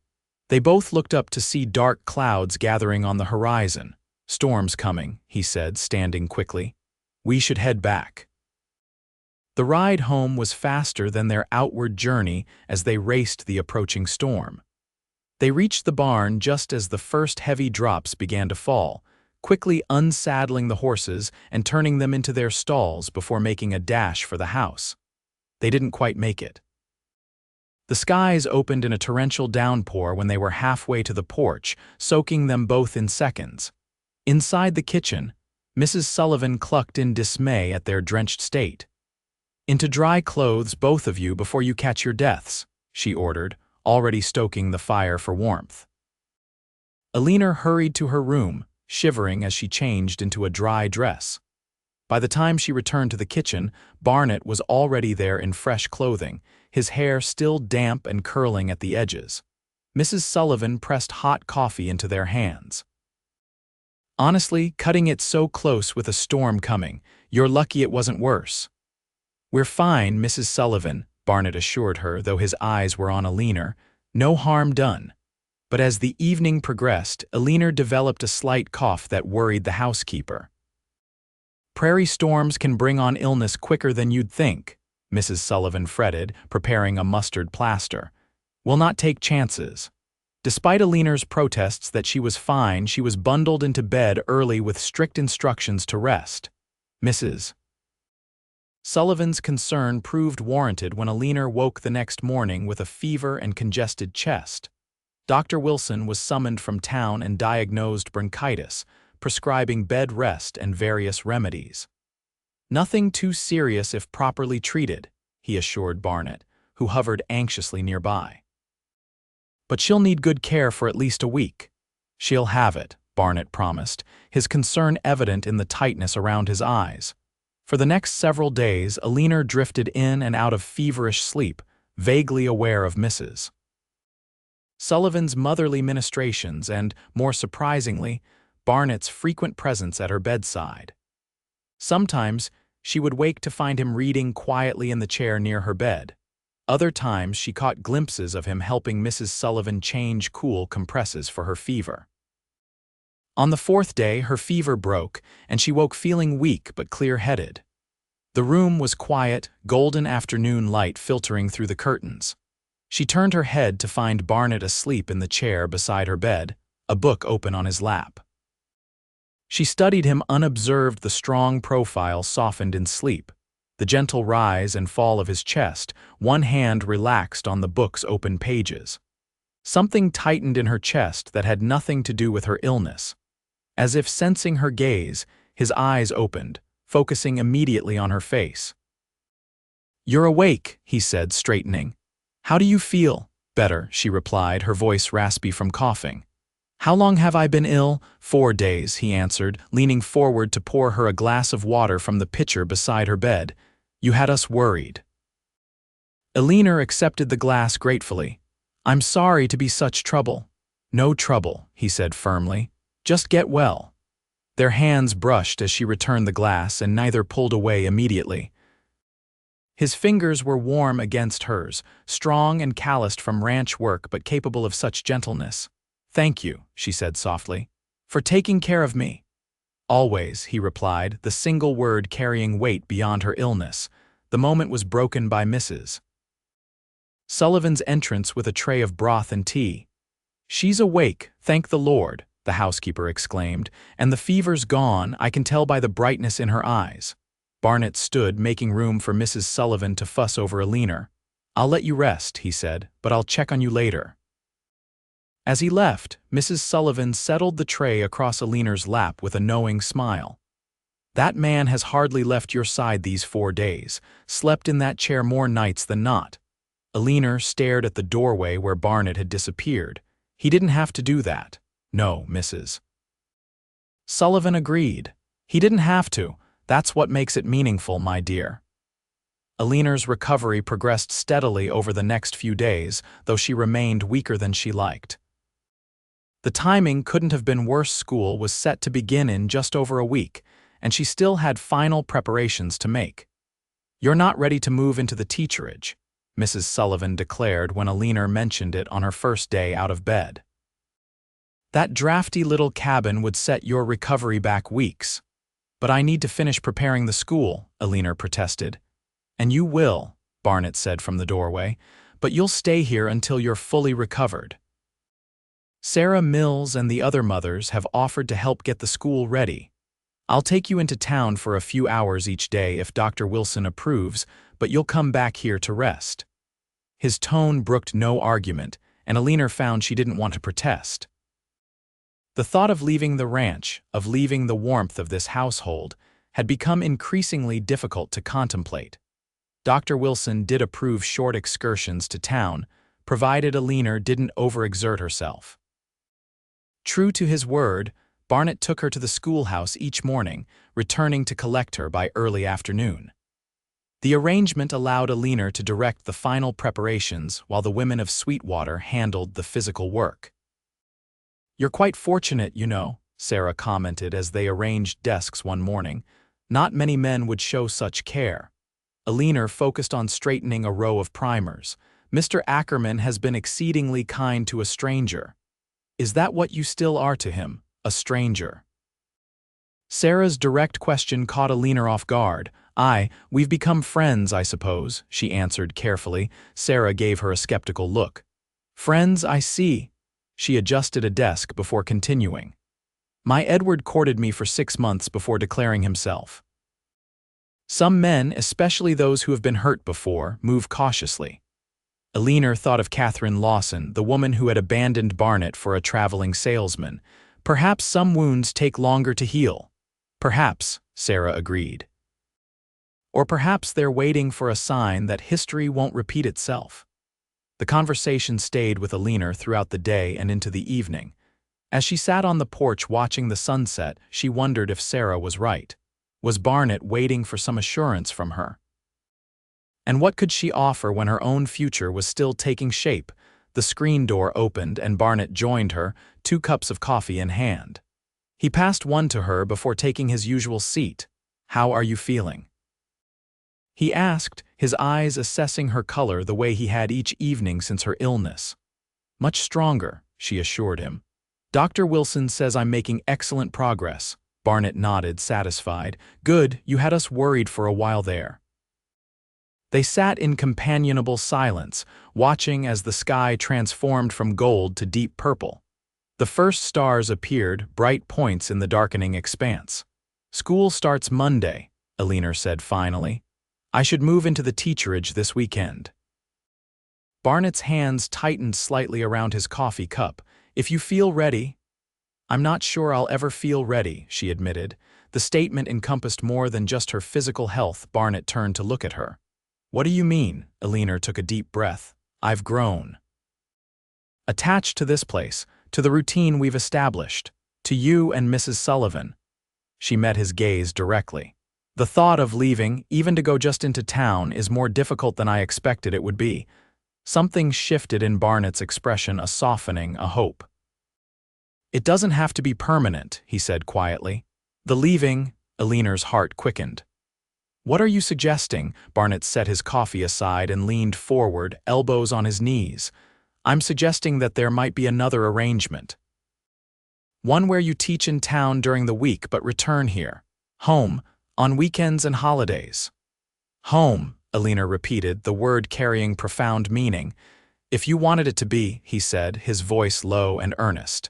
They both looked up to see dark clouds gathering on the horizon. Storm's coming, he said, standing quickly. We should head back. The ride home was faster than their outward journey as they raced the approaching storm. They reached the barn just as the first heavy drops began to fall, quickly unsaddling the horses and turning them into their stalls before making a dash for the house. They didn't quite make it. The skies opened in a torrential downpour when they were halfway to the porch, soaking them both in seconds. Inside the kitchen, Mrs. Sullivan clucked in dismay at their drenched state. Into dry clothes, both of you, before you catch your deaths, she ordered, already stoking the fire for warmth. Eleanor hurried to her room, shivering as she changed into a dry dress. By the time she returned to the kitchen, Barnett was already there in fresh clothing, his hair still damp and curling at the edges. Mrs. Sullivan pressed hot coffee into their hands. Honestly, cutting it so close with a storm coming, you're lucky it wasn't worse. We're fine, Mrs. Sullivan, Barnett assured her, though his eyes were on Eleanor. No harm done. But as the evening progressed, Eleanor developed a slight cough that worried the housekeeper. Prairie storms can bring on illness quicker than you'd think, Mrs. Sullivan fretted, preparing a mustard plaster. We'll not take chances. Despite Eleanor's protests that she was fine, she was bundled into bed early with strict instructions to rest. Mrs. Sullivan's concern proved warranted when Eleanor woke the next morning with a fever and congested chest. Dr. Wilson was summoned from town and diagnosed bronchitis, prescribing bed rest and various remedies. Nothing too serious if properly treated, he assured Barnett, who hovered anxiously nearby. But she'll need good care for at least a week. She'll have it, Barnett promised, his concern evident in the tightness around his eyes. For the next several days, Eleanor drifted in and out of feverish sleep, vaguely aware of Mrs. Sullivan's motherly ministrations and, more surprisingly, Barnett's frequent presence at her bedside. Sometimes, she would wake to find him reading quietly in the chair near her bed. Other times, she caught glimpses of him helping Mrs. Sullivan change cool compresses for her fever. On the fourth day, her fever broke, and she woke feeling weak but clear-headed. The room was quiet, golden afternoon light filtering through the curtains. She turned her head to find Barnett asleep in the chair beside her bed, a book open on his lap. She studied him unobserved, the strong profile softened in sleep, the gentle rise and fall of his chest, one hand relaxed on the book's open pages. Something tightened in her chest that had nothing to do with her illness. As if sensing her gaze, his eyes opened, focusing immediately on her face. "You're awake," he said, straightening. "How do you feel?" "Better," she replied, her voice raspy from coughing. "How long have I been ill?" "4 days," he answered, leaning forward to pour her a glass of water from the pitcher beside her bed. "You had us worried." Eleanor accepted the glass gratefully. "I'm sorry to be such trouble." "No trouble," he said firmly. "Just get well." Their hands brushed as she returned the glass, and neither pulled away immediately. His fingers were warm against hers, strong and calloused from ranch work but capable of such gentleness. "Thank you," she said softly, "for taking care of me." "Always," he replied, the single word carrying weight beyond her illness. The moment was broken by Mrs. Sullivan's entrance with a tray of broth and tea. "She's awake, thank the Lord," the housekeeper exclaimed, "and the fever's gone, I can tell by the brightness in her eyes." Barnett stood, making room for Mrs. Sullivan to fuss over Eleanor. "I'll let you rest," he said, "but I'll check on you later." As he left, Mrs. Sullivan settled the tray across Eleanor's lap with a knowing smile. "That man has hardly left your side these 4 days, slept in that chair more nights than not." Eleanor stared at the doorway where Barnett had disappeared. "He didn't have to do that." "No, Mrs. Sullivan agreed. "He didn't have to. That's what makes it meaningful, my dear." Eleanor's recovery progressed steadily over the next few days, though she remained weaker than she liked. The timing couldn't have been worse. School was set to begin in just over a week, and she still had final preparations to make. "You're not ready to move into the teacherage," Mrs. Sullivan declared when Eleanor mentioned it on her first day out of bed. "That drafty little cabin would set your recovery back weeks." "But I need to finish preparing the school," Eleanor protested. "And you will," Barnett said from the doorway, "but you'll stay here until you're fully recovered. Sarah Mills and the other mothers have offered to help get the school ready. I'll take you into town for a few hours each day if Dr. Wilson approves, but you'll come back here to rest." His tone brooked no argument, and Eleanor found she didn't want to protest. The thought of leaving the ranch, of leaving the warmth of this household, had become increasingly difficult to contemplate. Dr. Wilson did approve short excursions to town, provided Eleanor didn't overexert herself. True to his word, Barnett took her to the schoolhouse each morning, returning to collect her by early afternoon. The arrangement allowed Eleanor to direct the final preparations while the women of Sweetwater handled the physical work. "You're quite fortunate, you know," Sarah commented as they arranged desks one morning. "Not many men would show such care." Eleanor focused on straightening a row of primers. "Mr. Ackerman has been exceedingly kind to a stranger." "Is that what you still are to him, a stranger?" Sarah's direct question caught Eleanor off guard. We've become friends, I suppose," she answered carefully. Sarah gave her a skeptical look. "Friends, I see." She adjusted a desk before continuing. "My Edward courted me for 6 months before declaring himself." Some men, especially those who have been hurt before, move cautiously. Eleanor thought of Catherine Lawson, the woman who had abandoned Barnett for a traveling salesman. "Perhaps some wounds take longer to heal." "Perhaps," Sarah agreed. "Or perhaps they're waiting for a sign that history won't repeat itself." The conversation stayed with Eleanor throughout the day and into the evening. As she sat on the porch watching the sunset, she wondered if Sarah was right. Was Barnett waiting for some assurance from her? And what could she offer when her own future was still taking shape? The screen door opened and Barnett joined her, 2 cups of coffee in hand. He passed one to her before taking his usual seat. "How are you feeling?" he asked, his eyes assessing her color the way he had each evening since her illness. "Much stronger," she assured him. "Dr. Wilson says I'm making excellent progress." Barnett nodded, satisfied. "Good, you had us worried for a while there." They sat in companionable silence, watching as the sky transformed from gold to deep purple. The first stars appeared, bright points in the darkening expanse. "School starts Monday," Eleanor said finally. "I should move into the teacherage this weekend." Barnett's hands tightened slightly around his coffee cup. "If you feel ready—" "I'm not sure I'll ever feel ready," she admitted. The statement encompassed more than just her physical health. Barnett turned to look at her. "What do you mean?" Eleanor took a deep breath. "I've grown. Attached to this place, to the routine we've established, to you and Mrs. Sullivan." She met his gaze directly. "The thought of leaving, even to go just into town, is more difficult than I expected it would be." Something shifted in Barnett's expression, a softening, a hope. "It doesn't have to be permanent," he said quietly. "The leaving—" Eleanor's heart quickened. "What are you suggesting?" Barnett set his coffee aside and leaned forward, elbows on his knees. "I'm suggesting that there might be another arrangement. One where you teach in town during the week but return here. Home, on weekends and holidays." "Home," Eleanor repeated, the word carrying profound meaning. "If you wanted it to be," he said, his voice low and earnest.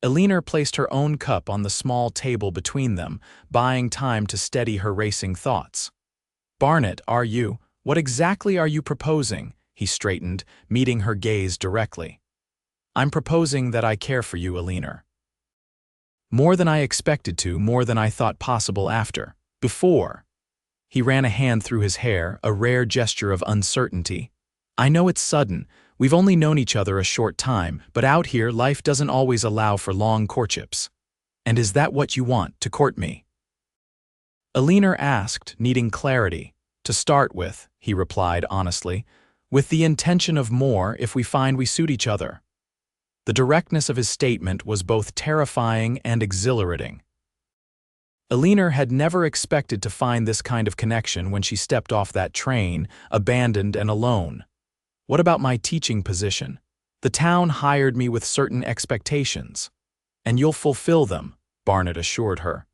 Eleanor placed her own cup on the small table between them, buying time to steady her racing thoughts. "Barnett, what exactly are you proposing?" He straightened, meeting her gaze directly. "I'm proposing that I care for you, Eleanor. More than I expected to, more than I thought possible before." He ran a hand through his hair, a rare gesture of uncertainty. "I know it's sudden. We've only known each other a short time, but out here life doesn't always allow for long courtships. And is that what you want, to court me?" Eleanor asked, needing clarity. "To start with," he replied honestly, "with the intention of more if we find we suit each other." The directness of his statement was both terrifying and exhilarating. Eleanor had never expected to find this kind of connection when she stepped off that train, abandoned and alone. "What about my teaching position? The town hired me with certain expectations. And you'll fulfill them," Barnett assured her.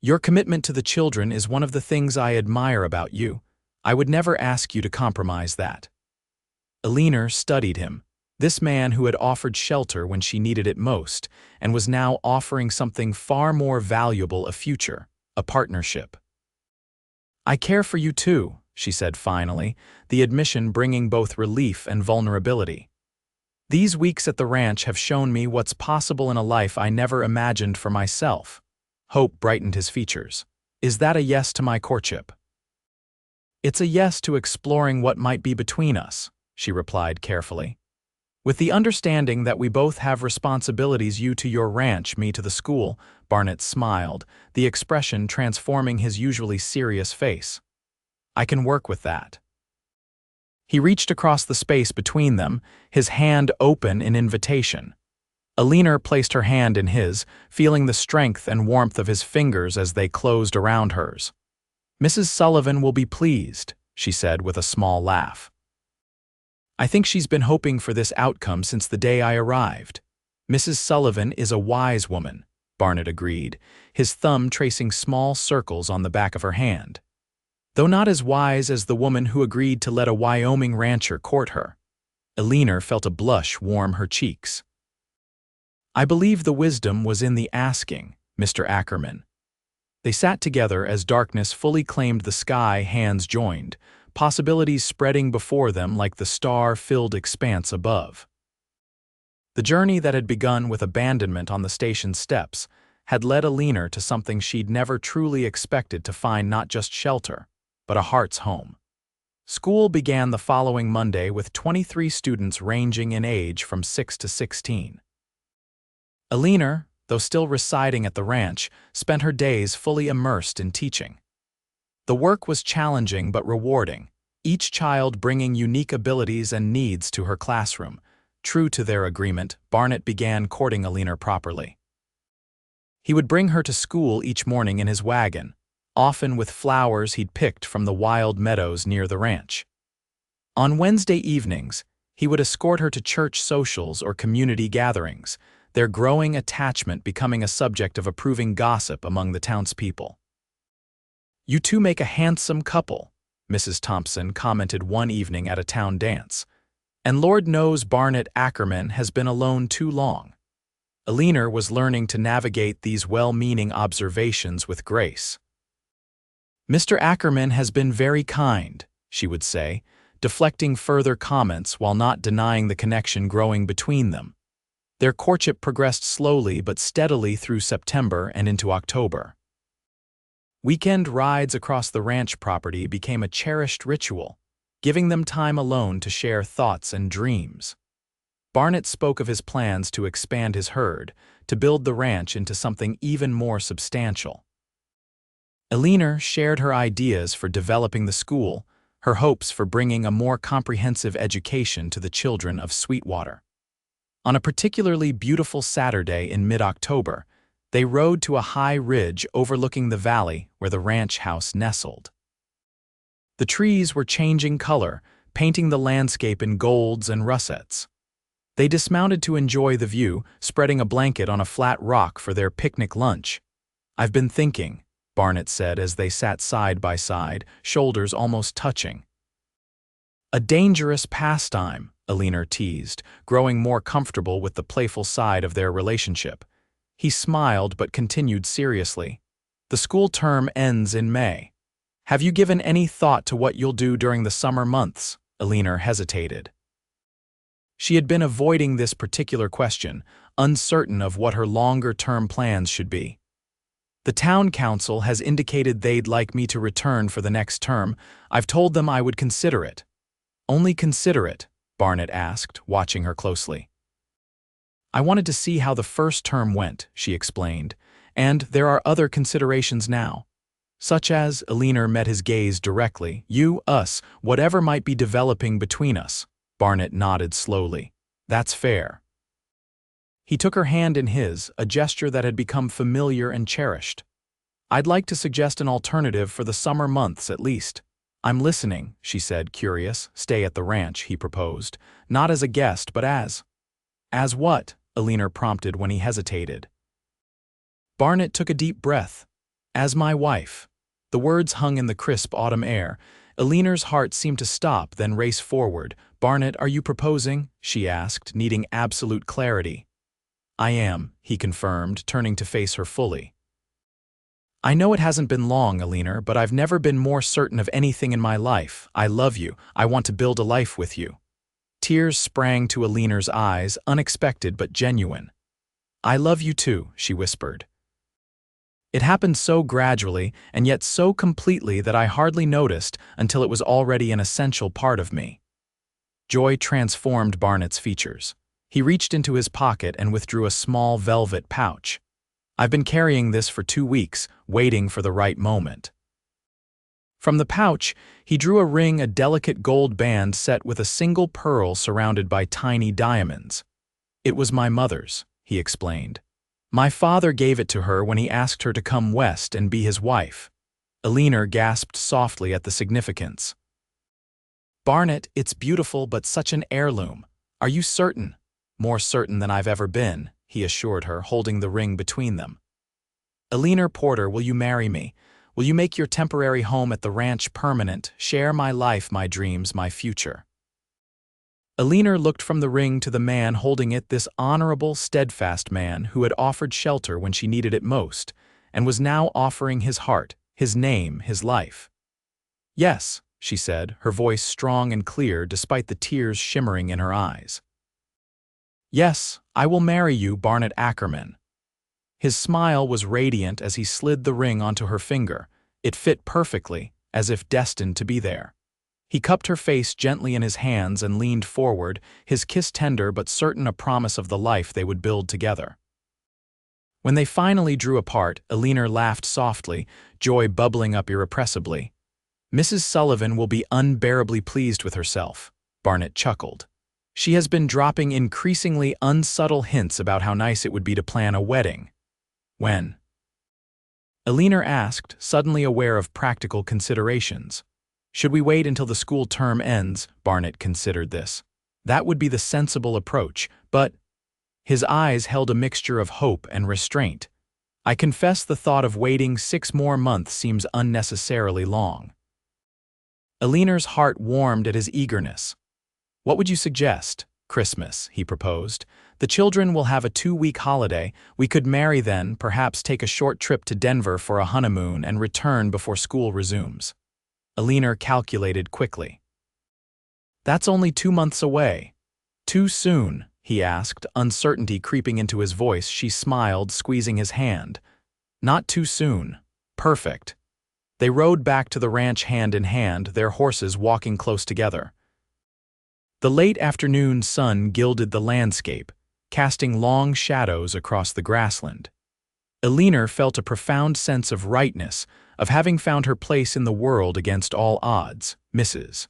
"Your commitment to the children is one of the things I admire about you. I would never ask you to compromise that." Eleanor studied him, this man who had offered shelter when she needed it most, and was now offering something far more valuable, a future, a partnership. "I care for you too," she said finally, the admission bringing both relief and vulnerability. "These weeks at the ranch have shown me what's possible in a life I never imagined for myself." Hope brightened his features. "Is that a yes to my courtship?" "It's a yes to exploring what might be between us," she replied carefully. "With the understanding that we both have responsibilities, you to your ranch, me to the school." Barnett smiled, the expression transforming his usually serious face. "I can work with that." He reached across the space between them, his hand open in invitation. Eleanor placed her hand in his, feeling the strength and warmth of his fingers as they closed around hers. "Mrs. Sullivan will be pleased," she said with a small laugh. "I think she's been hoping for this outcome since the day I arrived." "Mrs. Sullivan is a wise woman," Barnett agreed, his thumb tracing small circles on the back of her hand. "Though not as wise as the woman who agreed to let a Wyoming rancher court her." Eleanor felt a blush warm her cheeks. "I believe the wisdom was in the asking, Mr. Ackerman." They sat together as darkness fully claimed the sky, hands joined, possibilities spreading before them like the star-filled expanse above. The journey that had begun with abandonment on the station steps had led Eleanor to something she'd never truly expected to find, not just shelter, but a heart's home. School began the following Monday with 23 students ranging in age from 6 to 16. Eleanor, though still residing at the ranch, spent her days fully immersed in teaching. The work was challenging but rewarding. each child bringing unique abilities and needs to her classroom. True to their agreement, Barnett began courting Eleanor properly. He would bring her to school each morning in his wagon, often with flowers he'd picked from the wild meadows near the ranch. On Wednesday evenings, he would escort her to church socials or community gatherings, their growing attachment becoming a subject of approving gossip among the townspeople. "You two make a handsome couple," Mrs. Thompson commented one evening at a town dance. "And Lord knows Barnett Ackerman has been alone too long." Eleanor was learning to navigate these well-meaning observations with grace. "Mr. Ackerman has been very kind," she would say, deflecting further comments while not denying the connection growing between them. Their courtship progressed slowly but steadily through September and into October. Weekend rides across the ranch property became a cherished ritual, giving them time alone to share thoughts and dreams. Barnett spoke of his plans to expand his herd, to build the ranch into something even more substantial. Eleanor shared her ideas for developing the school, her hopes for bringing a more comprehensive education to the children of Sweetwater. On a particularly beautiful Saturday in mid-October, they rode to a high ridge overlooking the valley where the ranch house nestled. The trees were changing color, painting the landscape in golds and russets. They dismounted to enjoy the view, spreading a blanket on a flat rock for their picnic lunch. "I've been thinking," Barnett said as they sat side by side, shoulders almost touching. "A dangerous pastime," Eleanor teased, growing more comfortable with the playful side of their relationship. He smiled but continued seriously. "The school term ends in May. Have you given any thought to what you'll do during the summer months?" Eleanor hesitated. She had been avoiding this particular question, uncertain of what her longer-term plans should be. "The town council has indicated they'd like me to return for the next term. I've told them I would consider it." "Only consider it?" Barnett asked, watching her closely. "I wanted to see how the first term went," she explained, "and there are other considerations now. Such as," Eleanor met his gaze directly, "you, us, whatever might be developing between us." Barnett nodded slowly. "That's fair." He took her hand in his, a gesture that had become familiar and cherished. "I'd like to suggest an alternative for the summer months at least." "I'm listening," she said, curious. "Stay at the ranch," he proposed. "Not as a guest, but as—" "As what?" Eleanor prompted when he hesitated. Barnett took a deep breath. "As my wife." The words hung in the crisp autumn air. Eleanor's heart seemed to stop, then race forward. "Barnett, are you proposing?" she asked, needing absolute clarity. "I am," he confirmed, turning to face her fully. "I know it hasn't been long, Eleanor, but I've never been more certain of anything in my life. I love you. I want to build a life with you." Tears sprang to Eleanor's eyes, unexpected but genuine. "I love you too," she whispered. It happened so gradually and yet so completely that I hardly noticed until it was already an essential part of me. Joy transformed Barnett's features. He reached into his pocket and withdrew a small velvet pouch. "I've been carrying this for 2 weeks, waiting for the right moment." From the pouch, he drew a ring, a delicate gold band set with a single pearl surrounded by tiny diamonds. "It was my mother's," he explained. "My father gave it to her when he asked her to come west and be his wife." Eleanor gasped softly at the significance. "Barnett, it's beautiful but such an heirloom. Are you certain?" "More certain than I've ever been," he assured her, holding the ring between them. "Eleanor Porter, will you marry me? Will you make your temporary home at the ranch permanent, share my life, my dreams, my future?" Eleanor looked from the ring to the man holding it, this honorable, steadfast man who had offered shelter when she needed it most, and was now offering his heart, his name, his life. "Yes," she said, her voice strong and clear despite the tears shimmering in her eyes. "Yes, I will marry you, Barnett Ackerman." His smile was radiant as he slid the ring onto her finger. It fit perfectly, as if destined to be there. He cupped her face gently in his hands and leaned forward, his kiss tender but certain a promise of the life they would build together. When they finally drew apart, Eleanor laughed softly, joy bubbling up irrepressibly. Mrs. Sullivan will be unbearably pleased with herself, Barnett chuckled. She has been dropping increasingly unsubtle hints about how nice it would be to plan a wedding. When? Eleanor asked, suddenly aware of practical considerations. Should we wait until the school term ends? Barnett considered this. That would be the sensible approach, but his eyes held a mixture of hope and restraint. I confess the thought of waiting 6 more months seems unnecessarily long. Eleanor's heart warmed at his eagerness. What would you suggest? Christmas, he proposed. The children will have a 2-week holiday. We could marry then, perhaps take a short trip to Denver for a honeymoon and return before school resumes. Eleanor calculated quickly. That's only 2 months away. Too soon? He asked, uncertainty creeping into his voice. She smiled, squeezing his hand. Not too soon. Perfect. They rode back to the ranch hand in hand, their horses walking close together. The late afternoon sun gilded the landscape, casting long shadows across the grassland. Eleanor felt a profound sense of rightness, of having found her place in the world against all odds. Mrs.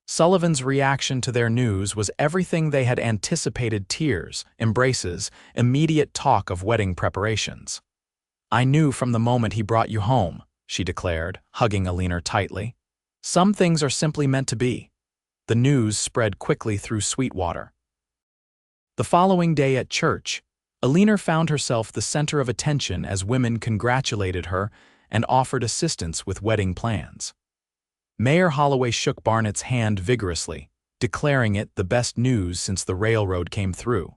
Sullivan's reaction to their news was everything they had anticipated: tears, embraces, immediate talk of wedding preparations. I knew from the moment he brought you home, she declared, hugging Eleanor tightly. Some things are simply meant to be. The news spread quickly through Sweetwater. The following day at church, Eleanor found herself the center of attention as women congratulated her and offered assistance with wedding plans. Mayor Holloway shook Barnett's hand vigorously, declaring it the best news since the railroad came through.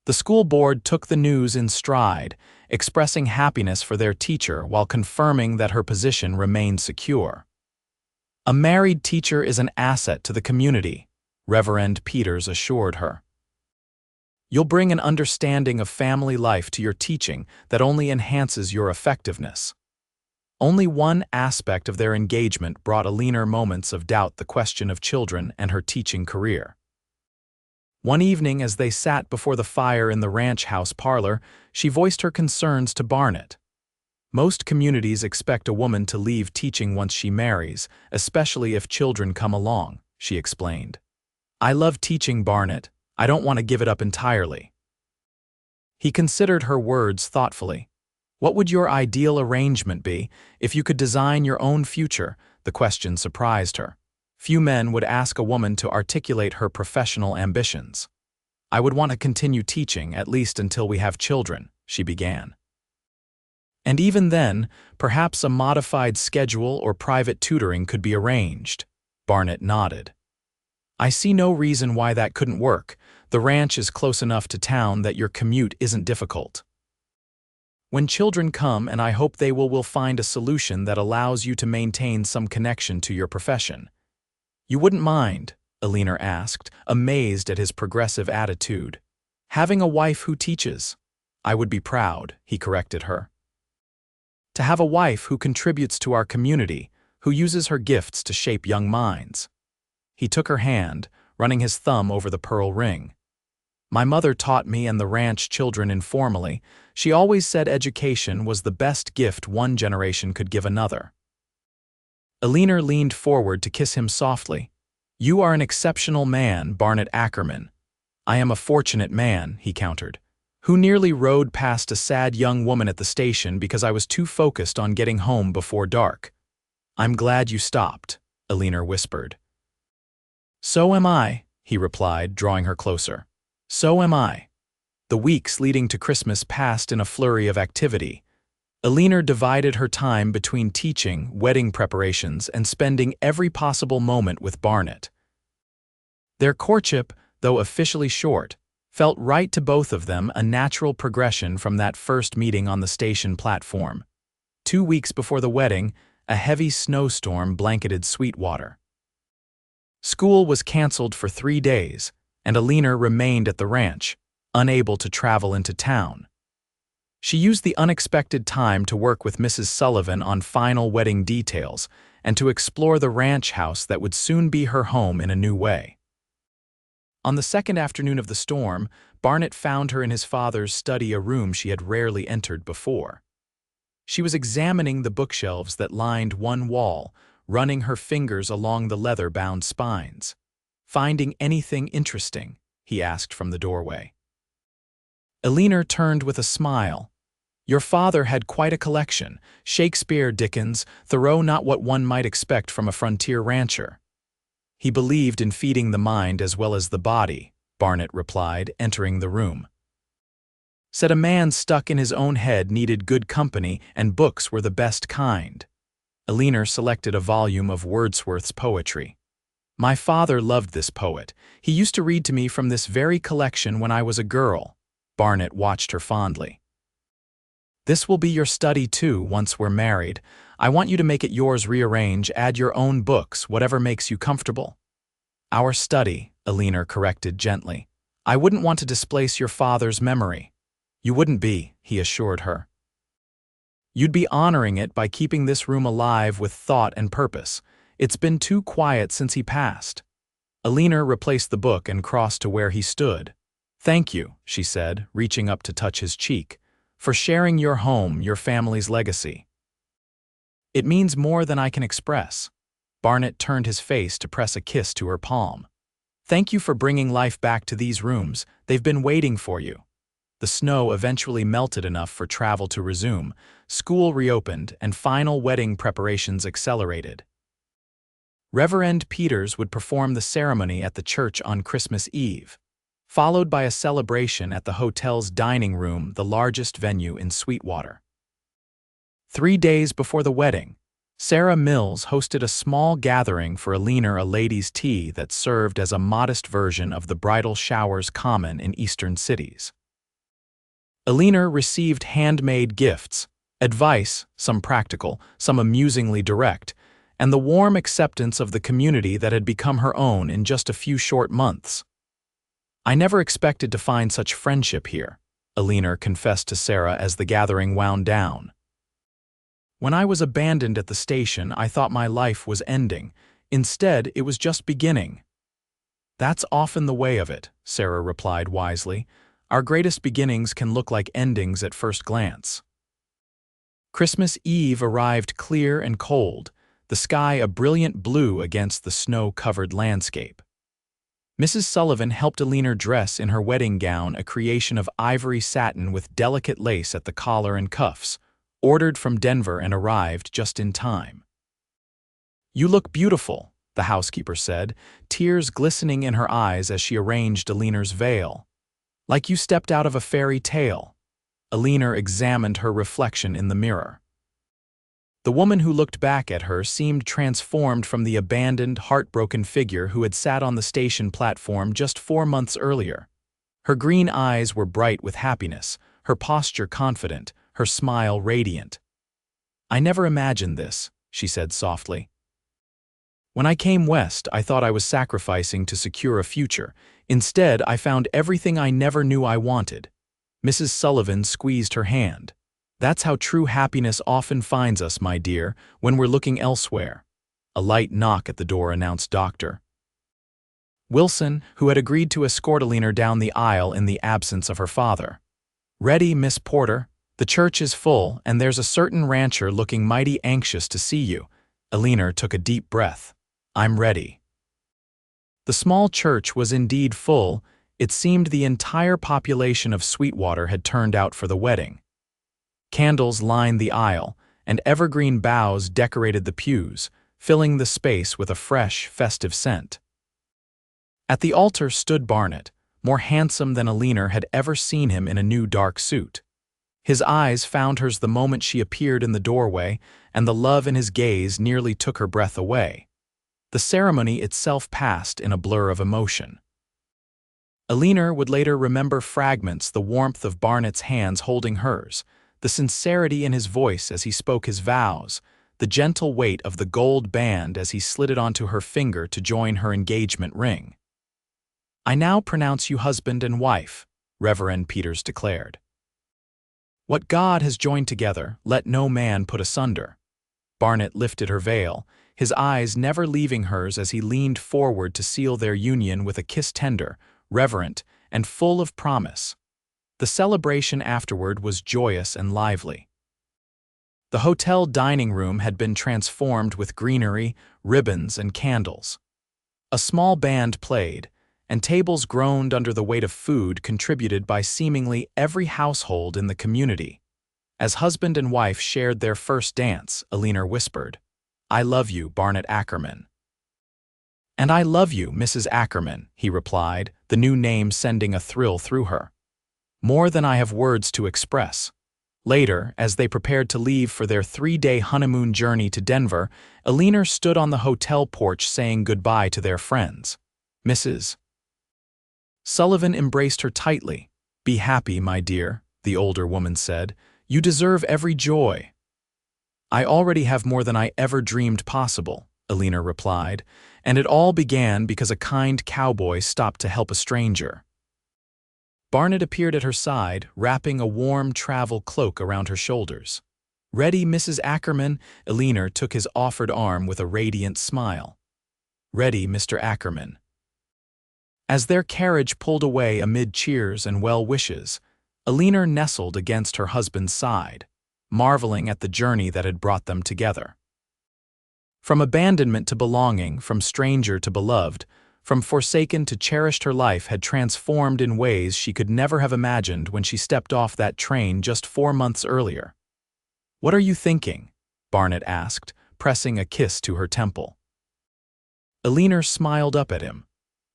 The school board took the news in stride, expressing happiness for their teacher while confirming that her position remained secure. A married teacher is an asset to the community, Reverend Peters assured her. You'll bring an understanding of family life to your teaching that only enhances your effectiveness. Only one aspect of their engagement brought Eleanor moments of doubt: the question of children and her teaching career. One evening, as they sat before the fire in the ranch house parlor, she voiced her concerns to Barnett. Most communities expect a woman to leave teaching once she marries, especially if children come along, she explained. I love teaching, Barnett. I don't want to give it up entirely. He considered her words thoughtfully. What would your ideal arrangement be if you could design your own future? The question surprised her. Few men would ask a woman to articulate her professional ambitions. I would want to continue teaching, at least until we have children, she began. And even then, perhaps a modified schedule or private tutoring could be arranged. Barnett nodded. I see no reason why that couldn't work. The ranch is close enough to town that your commute isn't difficult. When children come, and I hope they will find a solution that allows you to maintain some connection to your profession. You wouldn't mind? Eleanor asked, amazed at his progressive attitude. Having a wife who teaches? I would be proud, he corrected her. To have a wife who contributes to our community, who uses her gifts to shape young minds. He took her hand, running his thumb over the pearl ring. My mother taught me and the ranch children informally. She always said education was the best gift one generation could give another. Eleanor leaned forward to kiss him softly. You are an exceptional man, Barnett Ackerman. I am a fortunate man, he countered, who nearly rode past a sad young woman at the station because I was too focused on getting home before dark. I'm glad you stopped, Eleanor whispered. So am I, he replied, drawing her closer. So am I. The weeks leading to Christmas passed in a flurry of activity. Eleanor divided her time between teaching, wedding preparations, and spending every possible moment with Barnett. Their courtship, though officially short, felt right to both of them, a natural progression from that first meeting on the station platform. 2 weeks before the wedding, a heavy snowstorm blanketed Sweetwater. School was canceled for 3 days, and Eleanor remained at the ranch, unable to travel into town. She used the unexpected time to work with Mrs. Sullivan on final wedding details and to explore the ranch house that would soon be her home in a new way. On the second afternoon of the storm, Barnett found her in his father's study, a room she had rarely entered before. She was examining the bookshelves that lined one wall, running her fingers along the leather-bound spines. "Finding anything interesting?" he asked from the doorway. Eleanor turned with a smile. "Your father had quite a collection. Shakespeare, Dickens, Thoreau, not what one might expect from a frontier rancher." "He believed in feeding the mind as well as the body," Barnett replied, entering the room. "Said a man stuck in his own head needed good company and books were the best kind." Eleanor selected a volume of Wordsworth's poetry. "My father loved this poet. He used to read to me from this very collection when I was a girl." Barnett watched her fondly. "This will be your study too once we're married. I want you to make it yours, rearrange, add your own books, whatever makes you comfortable." "Our study," Eleanor corrected gently. "I wouldn't want to displace your father's memory." "You wouldn't be," he assured her. "You'd be honoring it by keeping this room alive with thought and purpose. It's been too quiet since he passed." Eleanor replaced the book and crossed to where he stood. "Thank you," she said, reaching up to touch his cheek, "for sharing your home, your family's legacy. It means more than I can express." Barnett turned his face to press a kiss to her palm. "Thank you for bringing life back to these rooms. They've been waiting for you." The snow eventually melted enough for travel to resume, school reopened, and final wedding preparations accelerated. Reverend Peters would perform the ceremony at the church on Christmas Eve, followed by a celebration at the hotel's dining room, the largest venue in Sweetwater. 3 days before the wedding, Sarah Mills hosted a small gathering for Eleanor, a ladies' tea that served as a modest version of the bridal showers common in eastern cities. Eleanor received handmade gifts, advice, some practical, some amusingly direct, and the warm acceptance of the community that had become her own in just a few short months. "I never expected to find such friendship here," Eleanor confessed to Sarah as the gathering wound down. "When I was abandoned at the station, I thought my life was ending. Instead, it was just beginning." "That's often the way of it," Sarah replied wisely. "Our greatest beginnings can look like endings at first glance." Christmas Eve arrived clear and cold, the sky a brilliant blue against the snow-covered landscape. Mrs. Sullivan helped Eleanor dress in her wedding gown, a creation of ivory satin with delicate lace at the collar and cuffs, ordered from Denver and arrived just in time. "You look beautiful," the housekeeper said, tears glistening in her eyes as she arranged Eleanor's veil. "Like you stepped out of a fairy tale." Eleanor examined her reflection in the mirror. The woman who looked back at her seemed transformed from the abandoned, heartbroken figure who had sat on the station platform just 4 months earlier. Her green eyes were bright with happiness, her posture confident, her smile radiant. "I never imagined this," she said softly. "When I came west, I thought I was sacrificing to secure a future. Instead, I found everything I never knew I wanted." Mrs. Sullivan squeezed her hand. "That's how true happiness often finds us, my dear, when we're looking elsewhere." A light knock at the door announced Dr. Wilson, who had agreed to escort Eleanor down the aisle in the absence of her father. "Ready, Miss Porter? The church is full, and there's a certain rancher looking mighty anxious to see you." Eleanor took a deep breath. "I'm ready." The small church was indeed full. It seemed the entire population of Sweetwater had turned out for the wedding. Candles lined the aisle, and evergreen boughs decorated the pews, filling the space with a fresh, festive scent. At the altar stood Barnett, more handsome than Eleanor had ever seen him in a new dark suit. His eyes found hers the moment she appeared in the doorway, and the love in his gaze nearly took her breath away. The ceremony itself passed in a blur of emotion. Eleanor would later remember fragments, the warmth of Barnett's hands holding hers, the sincerity in his voice as he spoke his vows, the gentle weight of the gold band as he slid it onto her finger to join her engagement ring. "I now pronounce you husband and wife," Reverend Peters declared. "What God has joined together, let no man put asunder." Barnett lifted her veil, his eyes never leaving hers as he leaned forward to seal their union with a kiss tender, reverent, and full of promise. The celebration afterward was joyous and lively. The hotel dining room had been transformed with greenery, ribbons, and candles. A small band played, and tables groaned under the weight of food contributed by seemingly every household in the community. As husband and wife shared their first dance, Eleanor whispered, "I love you, Barnett Ackerman." "And I love you, Mrs. Ackerman," he replied, the new name sending a thrill through her. "More than I have words to express." Later, as they prepared to leave for their 3-day honeymoon journey to Denver, Eleanor stood on the hotel porch saying goodbye to their friends. Mrs. Sullivan embraced her tightly. "Be happy, my dear," the older woman said. "You deserve every joy." "I already have more than I ever dreamed possible," Eleanor replied, "and it all began because a kind cowboy stopped to help a stranger." Barnett appeared at her side, wrapping a warm travel cloak around her shoulders. "Ready, Mrs. Ackerman?" Eleanor took his offered arm with a radiant smile. "Ready, Mr. Ackerman." As their carriage pulled away amid cheers and well wishes, Eleanor nestled against her husband's side, marveling at the journey that had brought them together. From abandonment to belonging, from stranger to beloved, from forsaken to cherished, her life had transformed in ways she could never have imagined when she stepped off that train just 4 months earlier. "What are you thinking?" Barnett asked, pressing a kiss to her temple. Eleanor smiled up at him.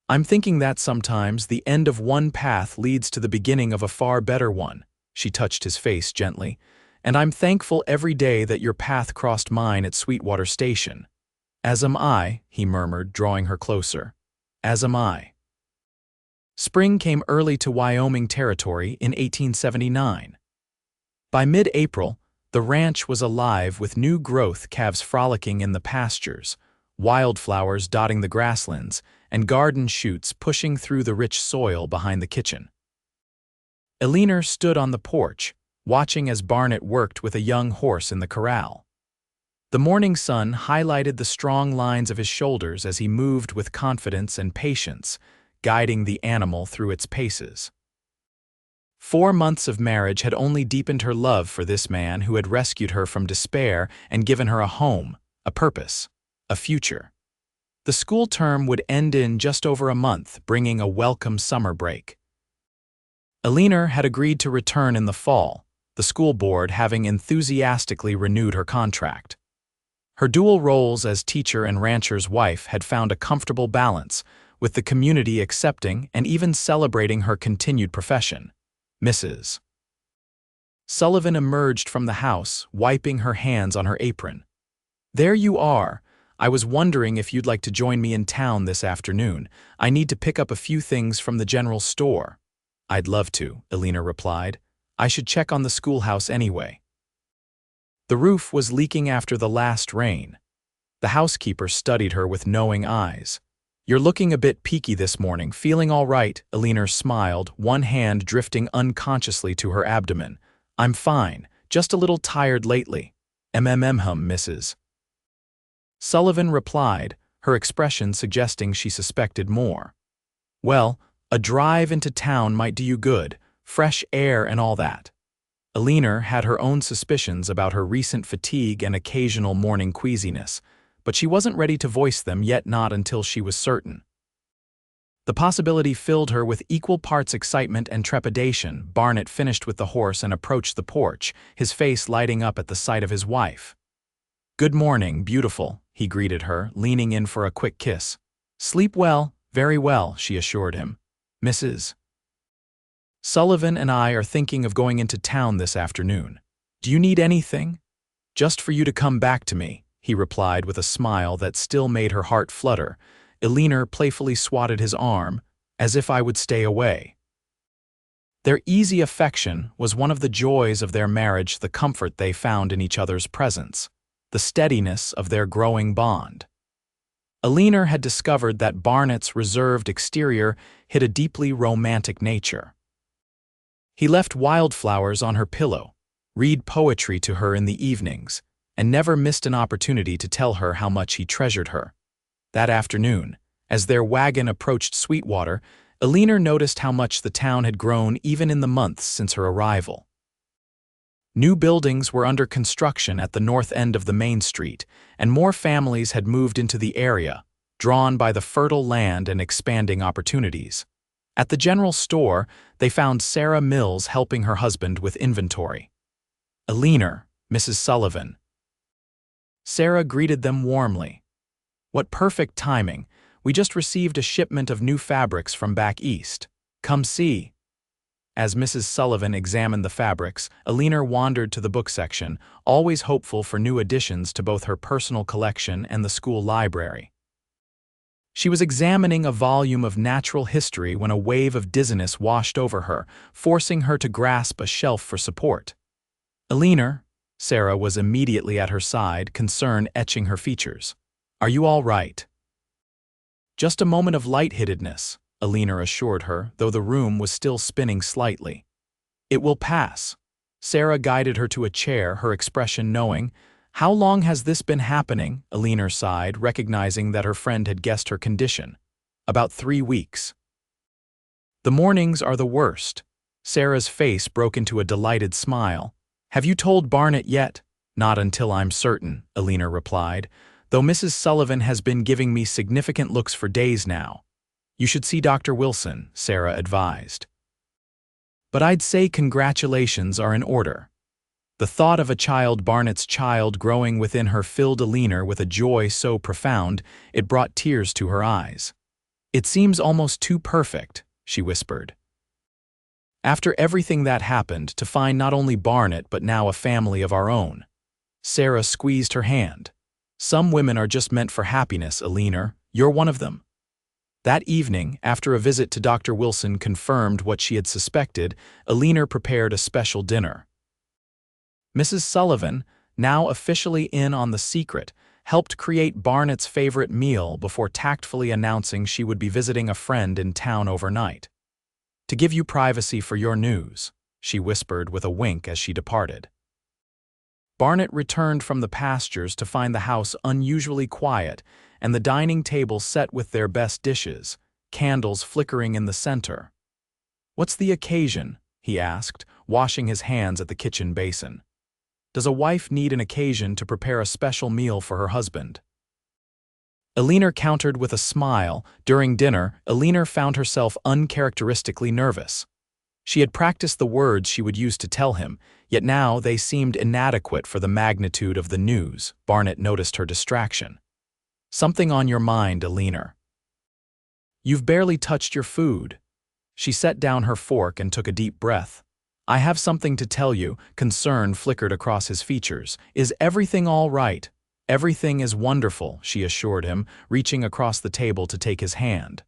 "I'm thinking that sometimes the end of one path leads to the beginning of a far better one." She touched his face gently. "And I'm thankful every day that your path crossed mine at Sweetwater Station." "As am I," he murmured, drawing her closer. "As am I." Spring came early to Wyoming Territory in 1879. By mid-April, the ranch was alive with new growth, calves frolicking in the pastures, wildflowers dotting the grasslands, and garden shoots pushing through the rich soil behind the kitchen. Eleanor stood on the porch, watching as Barnett worked with a young horse in the corral. The morning sun highlighted the strong lines of his shoulders as he moved with confidence and patience, guiding the animal through its paces. 4 months of marriage had only deepened her love for this man who had rescued her from despair and given her a home, a purpose, a future. The school term would end in just over a month, bringing a welcome summer break. Eleanor had agreed to return in the fall, the school board having enthusiastically renewed her contract. Her dual roles as teacher and rancher's wife had found a comfortable balance, with the community accepting and even celebrating her continued profession. Mrs. Sullivan emerged from the house, wiping her hands on her apron. "There you are. I was wondering if you'd like to join me in town this afternoon. I need to pick up a few things from the general store." "I'd love to," Eleanor replied. "I should check on the schoolhouse anyway." The roof was leaking after the last rain. The housekeeper studied her with knowing eyes. "You're looking a bit peaky this morning. Feeling all right?" Eleanor smiled, one hand drifting unconsciously to her abdomen. "I'm fine, just a little tired lately." Mrs. Sullivan replied, her expression suggesting she suspected more. "Well, a drive into town might do you good, fresh air and all that." Eleanor had her own suspicions about her recent fatigue and occasional morning queasiness, but she wasn't ready to voice them, yet not until she was certain. The possibility filled her with equal parts excitement and trepidation. Barnett finished with the horse and approached the porch, his face lighting up at the sight of his wife. "Good morning, beautiful," he greeted her, leaning in for a quick kiss. "Sleep well, very well," she assured him. "Mrs. Sullivan and I are thinking of going into town this afternoon. Do you need anything?" "Just for you to come back to me," he replied with a smile that still made her heart flutter. Eleanor playfully swatted his arm, "As if I would stay away." Their easy affection was one of the joys of their marriage, the comfort they found in each other's presence, the steadiness of their growing bond. Eleanor had discovered that Barnett's reserved exterior hid a deeply romantic nature. He left wildflowers on her pillow, read poetry to her in the evenings, and never missed an opportunity to tell her how much he treasured her. That afternoon, as their wagon approached Sweetwater, Eleanor noticed how much the town had grown even in the months since her arrival. New buildings were under construction at the north end of the main street, and more families had moved into the area, drawn by the fertile land and expanding opportunities. At the general store, they found Sarah Mills helping her husband with inventory. Eleanor, Mrs. Sullivan. Sarah greeted them warmly. "What perfect timing. We just received a shipment of new fabrics from back east. Come see." As Mrs. Sullivan examined the fabrics, Eleanor wandered to the book section, always hopeful for new additions to both her personal collection and the school library. She was examining a volume of natural history when a wave of dizziness washed over her, forcing her to grasp a shelf for support. "Eleanor," Sarah was immediately at her side, concern etching her features. "Are you all right?" "Just a moment of lightheadedness," Eleanor assured her, though the room was still spinning slightly. "It will pass." Sarah guided her to a chair, her expression knowing. "How long has this been happening?" Eleanor sighed, recognizing that her friend had guessed her condition. "About 3 weeks." "The mornings are the worst." Sarah's face broke into a delighted smile. "Have you told Barnett yet?" "Not until I'm certain," Eleanor replied, "though Mrs. Sullivan has been giving me significant looks for days now." "You should see Dr. Wilson," Sarah advised. "But I'd say congratulations are in order." The thought of a child, Barnett's child, growing within her filled Eleanor with a joy so profound it brought tears to her eyes. "It seems almost too perfect," she whispered. "After everything that happened, to find not only Barnett but now a family of our own." Sarah squeezed her hand. "Some women are just meant for happiness, Eleanor. You're one of them." That evening, after a visit to Dr. Wilson confirmed what she had suspected, Eleanor prepared a special dinner. Mrs. Sullivan, now officially in on the secret, helped create Barnett's favorite meal before tactfully announcing she would be visiting a friend in town overnight. "To give you privacy for your news," she whispered with a wink as she departed. Barnett returned from the pastures to find the house unusually quiet and the dining table set with their best dishes, candles flickering in the center. "What's the occasion?" he asked, washing his hands at the kitchen basin. "Does a wife need an occasion to prepare a special meal for her husband?" Eleanor countered with a smile. During dinner, Eleanor found herself uncharacteristically nervous. She had practiced the words she would use to tell him, yet now they seemed inadequate for the magnitude of the news. Barnett noticed her distraction. "Something on your mind, Eleanor." "You've barely touched your food." She set down her fork and took a deep breath. "I have something to tell you." Concern flickered across his features. "Is everything all right?" "Everything is wonderful," she assured him, reaching across the table to take his hand.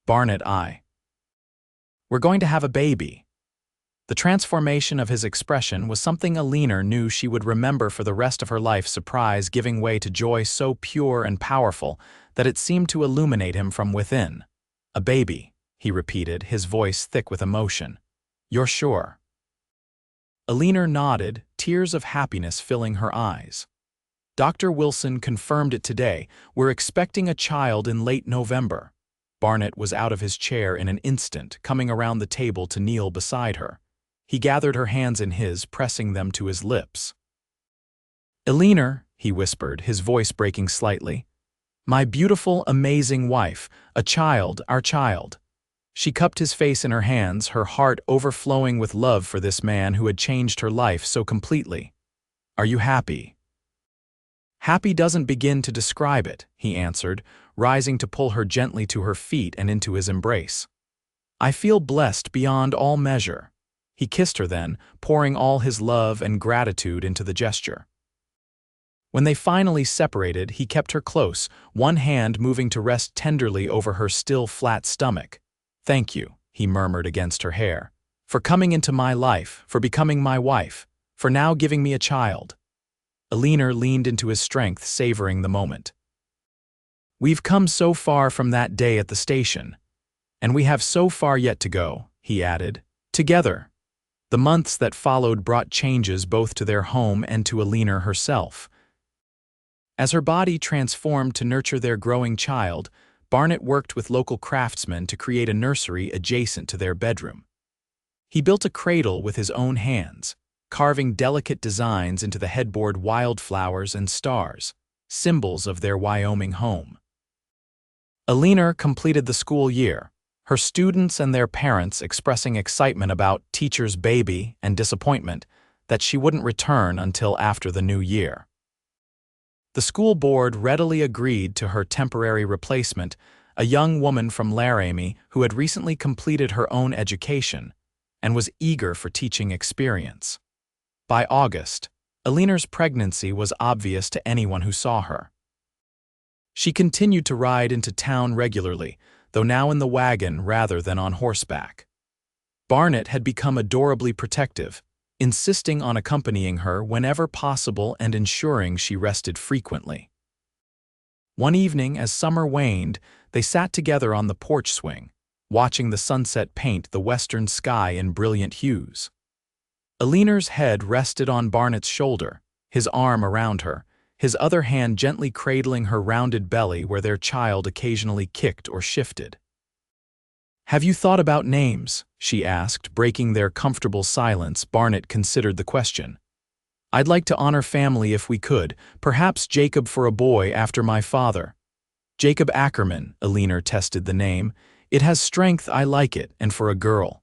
Barnett, "We're going to have a baby." The transformation of his expression was something Eleanor knew she would remember for the rest of her life, surprise giving way to joy so pure and powerful that it seemed to illuminate him from within. "A baby," he repeated, his voice thick with emotion. "You're sure?" Eleanor nodded, tears of happiness filling her eyes. "Dr. Wilson confirmed it today. We're expecting a child in late November." Barnett was out of his chair in an instant, coming around the table to kneel beside her. He gathered her hands in his, pressing them to his lips. "Eleanor," he whispered, his voice breaking slightly. "My beautiful, amazing wife, a child, our child." She cupped his face in her hands, her heart overflowing with love for this man who had changed her life so completely. "Are you happy?" "Happy doesn't begin to describe it," he answered, rising to pull her gently to her feet and into his embrace. "I feel blessed beyond all measure." He kissed her then, pouring all his love and gratitude into the gesture. When they finally separated, he kept her close, one hand moving to rest tenderly over her still flat stomach. "Thank you," he murmured against her hair, "for coming into my life, for becoming my wife, for now giving me a child." Eleanor leaned into his strength, savoring the moment. "We've come so far from that day at the station, and we have so far yet to go," he added, "together." The months that followed brought changes both to their home and to Eleanor herself. As her body transformed to nurture their growing child, Barnett worked with local craftsmen to create a nursery adjacent to their bedroom. He built a cradle with his own hands, carving delicate designs into the headboard wildflowers and stars, symbols of their Wyoming home. Eleanor completed the school year, her students and their parents expressing excitement about teacher's baby and disappointment that she wouldn't return until after the new year. The school board readily agreed to her temporary replacement, a young woman from Laramie who had recently completed her own education and was eager for teaching experience. By August, Eleanor's pregnancy was obvious to anyone who saw her. She continued to ride into town regularly, though now in the wagon rather than on horseback. Barnett had become adorably protective, insisting on accompanying her whenever possible and ensuring she rested frequently. One evening, as summer waned, they sat together on the porch swing, watching the sunset paint the western sky in brilliant hues. Eleanor's head rested on Barnett's shoulder, his arm around her, his other hand gently cradling her rounded belly where their child occasionally kicked or shifted. "Have you thought about names?" she asked, breaking their comfortable silence. Barnett considered the question. "I'd like to honor family if we could, perhaps Jacob for a boy after my father." "Jacob Ackerman," Eleanor tested the name. "It has strength, I like it, and for a girl."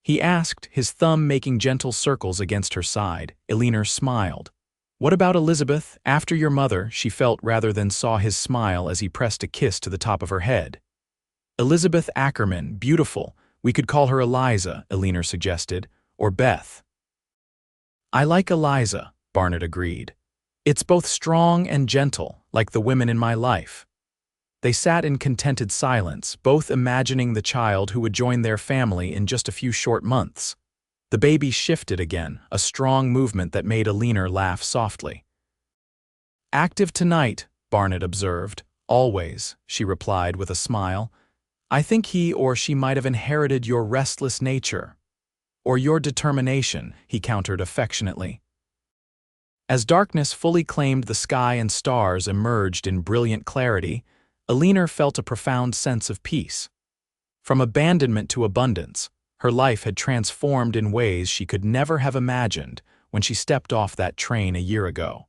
He asked, his thumb making gentle circles against her side. Eleanor smiled. "What about Elizabeth, after your mother?" she felt rather than saw his smile as he pressed a kiss to the top of her head. "Elizabeth Ackerman, beautiful. We could call her Eliza," Eleanor suggested, "or Beth." "I like Eliza," Barnett agreed. "It's both strong and gentle, like the women in my life." They sat in contented silence, both imagining the child who would join their family in just a few short months. The baby shifted again, a strong movement that made Eleanor laugh softly. "Active tonight," Barnett observed. "Always," she replied with a smile. "I think he or she might have inherited your restless nature. Or your determination," he countered affectionately. As darkness fully claimed the sky and stars emerged in brilliant clarity, Eleanor felt a profound sense of peace. From abandonment to abundance, her life had transformed in ways she could never have imagined when she stepped off that train a year ago.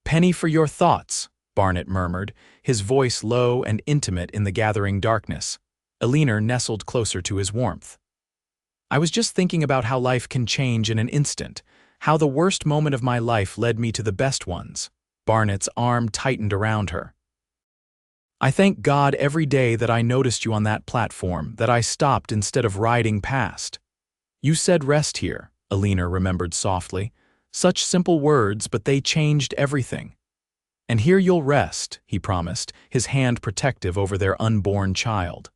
"Penny for your thoughts," Barnett murmured, his voice low and intimate in the gathering darkness. Eleanor nestled closer to his warmth. "I was just thinking about how life can change in an instant, how the worst moment of my life led me to the best ones." Barnett's arm tightened around her. "I thank God every day that I noticed you on that platform, that I stopped instead of riding past." "You said rest here," Eleanor remembered softly. "Such simple words, but they changed everything." "And here you'll rest," he promised, his hand protective over their unborn child.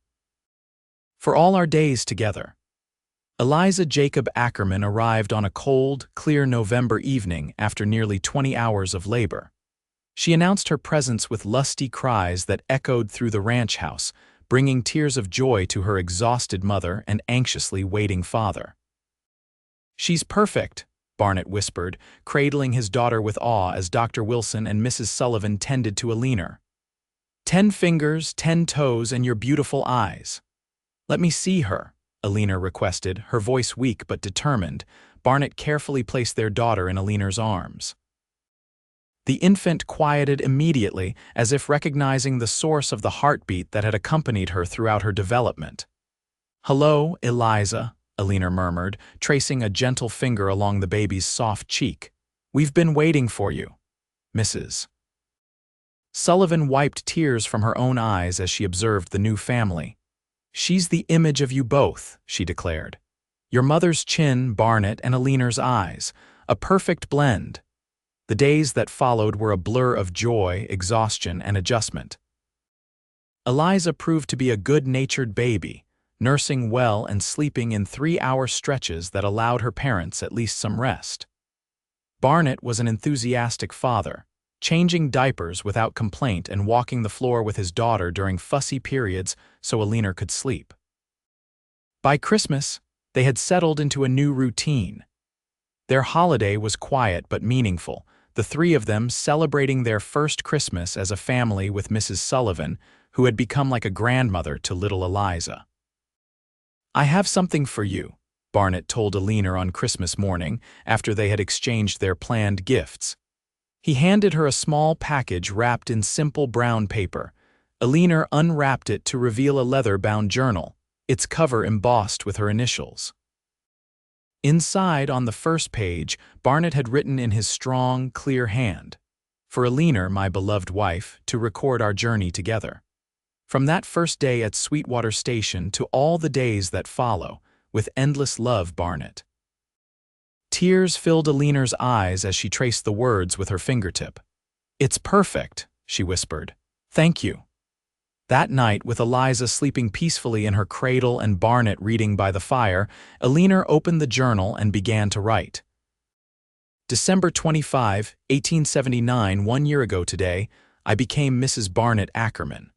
"For all our days together." Eliza Jacob Ackerman arrived on a cold, clear November evening after nearly 20 hours of labor. She announced her presence with lusty cries that echoed through the ranch house, bringing tears of joy to her exhausted mother and anxiously waiting father. "She's perfect," Barnett whispered, cradling his daughter with awe as Dr. Wilson and Mrs. Sullivan tended to Eleanor. "10 fingers, 10 toes, and your beautiful eyes." "Let me see her," Eleanor requested, her voice weak but determined. Barnett carefully placed their daughter in Eleanor's arms. The infant quieted immediately, as if recognizing the source of the heartbeat that had accompanied her throughout her development. "Hello, Eliza," Eleanor murmured, tracing a gentle finger along the baby's soft cheek. "We've been waiting for you." Mrs. Sullivan wiped tears from her own eyes as she observed the new family. "She's the image of you both," she declared. "Your mother's chin, Barnett, and Eleanor's eyes. A perfect blend." The days that followed were a blur of joy, exhaustion, and adjustment. Eliza proved to be a good-natured baby, nursing well and sleeping in 3-hour stretches that allowed her parents at least some rest. Barnett was an enthusiastic father, changing diapers without complaint and walking the floor with his daughter during fussy periods so Eleanor could sleep. By Christmas, they had settled into a new routine. Their holiday was quiet but meaningful, the three of them celebrating their first Christmas as a family with Mrs. Sullivan, who had become like a grandmother to little Eliza. "I have something for you," Barnett told Eleanor on Christmas morning after they had exchanged their planned gifts. He handed her a small package wrapped in simple brown paper. Eleanor unwrapped it to reveal a leather-bound journal, its cover embossed with her initials. Inside, on the first page, Barnett had written in his strong, clear hand, "For Eleanor, my beloved wife, to record our journey together. From that first day at Sweetwater Station to all the days that follow, with endless love, Barnett." Tears filled Eleanor's eyes as she traced the words with her fingertip. "It's perfect," she whispered. "Thank you." That night, with Eliza sleeping peacefully in her cradle and Barnett reading by the fire, Eleanor opened the journal and began to write. December 25, 1879, 1 year ago today, I became Mrs. Barnett Ackerman.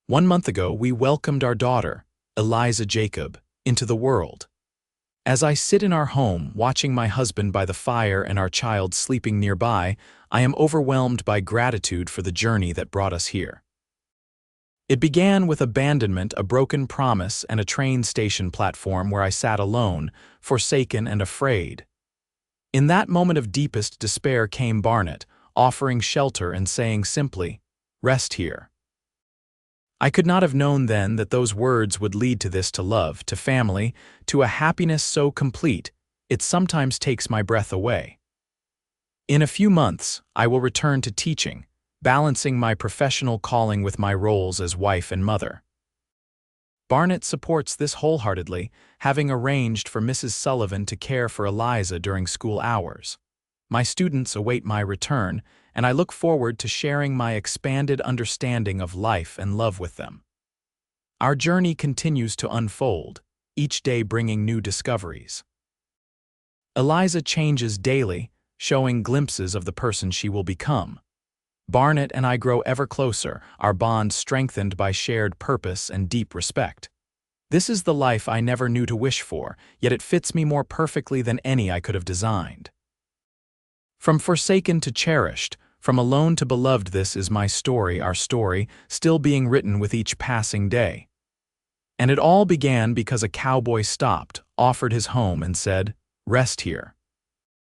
1 month ago, we welcomed our daughter, Eliza Jacob, into the world. As I sit in our home, watching my husband by the fire and our child sleeping nearby, I am overwhelmed by gratitude for the journey that brought us here. It began with abandonment, a broken promise, and a train station platform where I sat alone, forsaken and afraid. In that moment of deepest despair came Barnett, offering shelter and saying simply, "Rest here." I could not have known then that those words would lead to this, to love, to family, to a happiness so complete, it sometimes takes my breath away. In a few months, I will return to teaching, balancing my professional calling with my roles as wife and mother. Barnett supports this wholeheartedly, having arranged for Mrs. Sullivan to care for Eliza during school hours. My students await my return, and I look forward to sharing my expanded understanding of life and love with them. Our journey continues to unfold, each day bringing new discoveries. Eliza changes daily, showing glimpses of the person she will become. Barnett and I grow ever closer, our bond strengthened by shared purpose and deep respect. This is the life I never knew to wish for, yet it fits me more perfectly than any I could have designed. From forsaken to cherished, from alone to beloved, this is my story, our story, still being written with each passing day. And it all began because a cowboy stopped, offered his home, and said, "Rest here."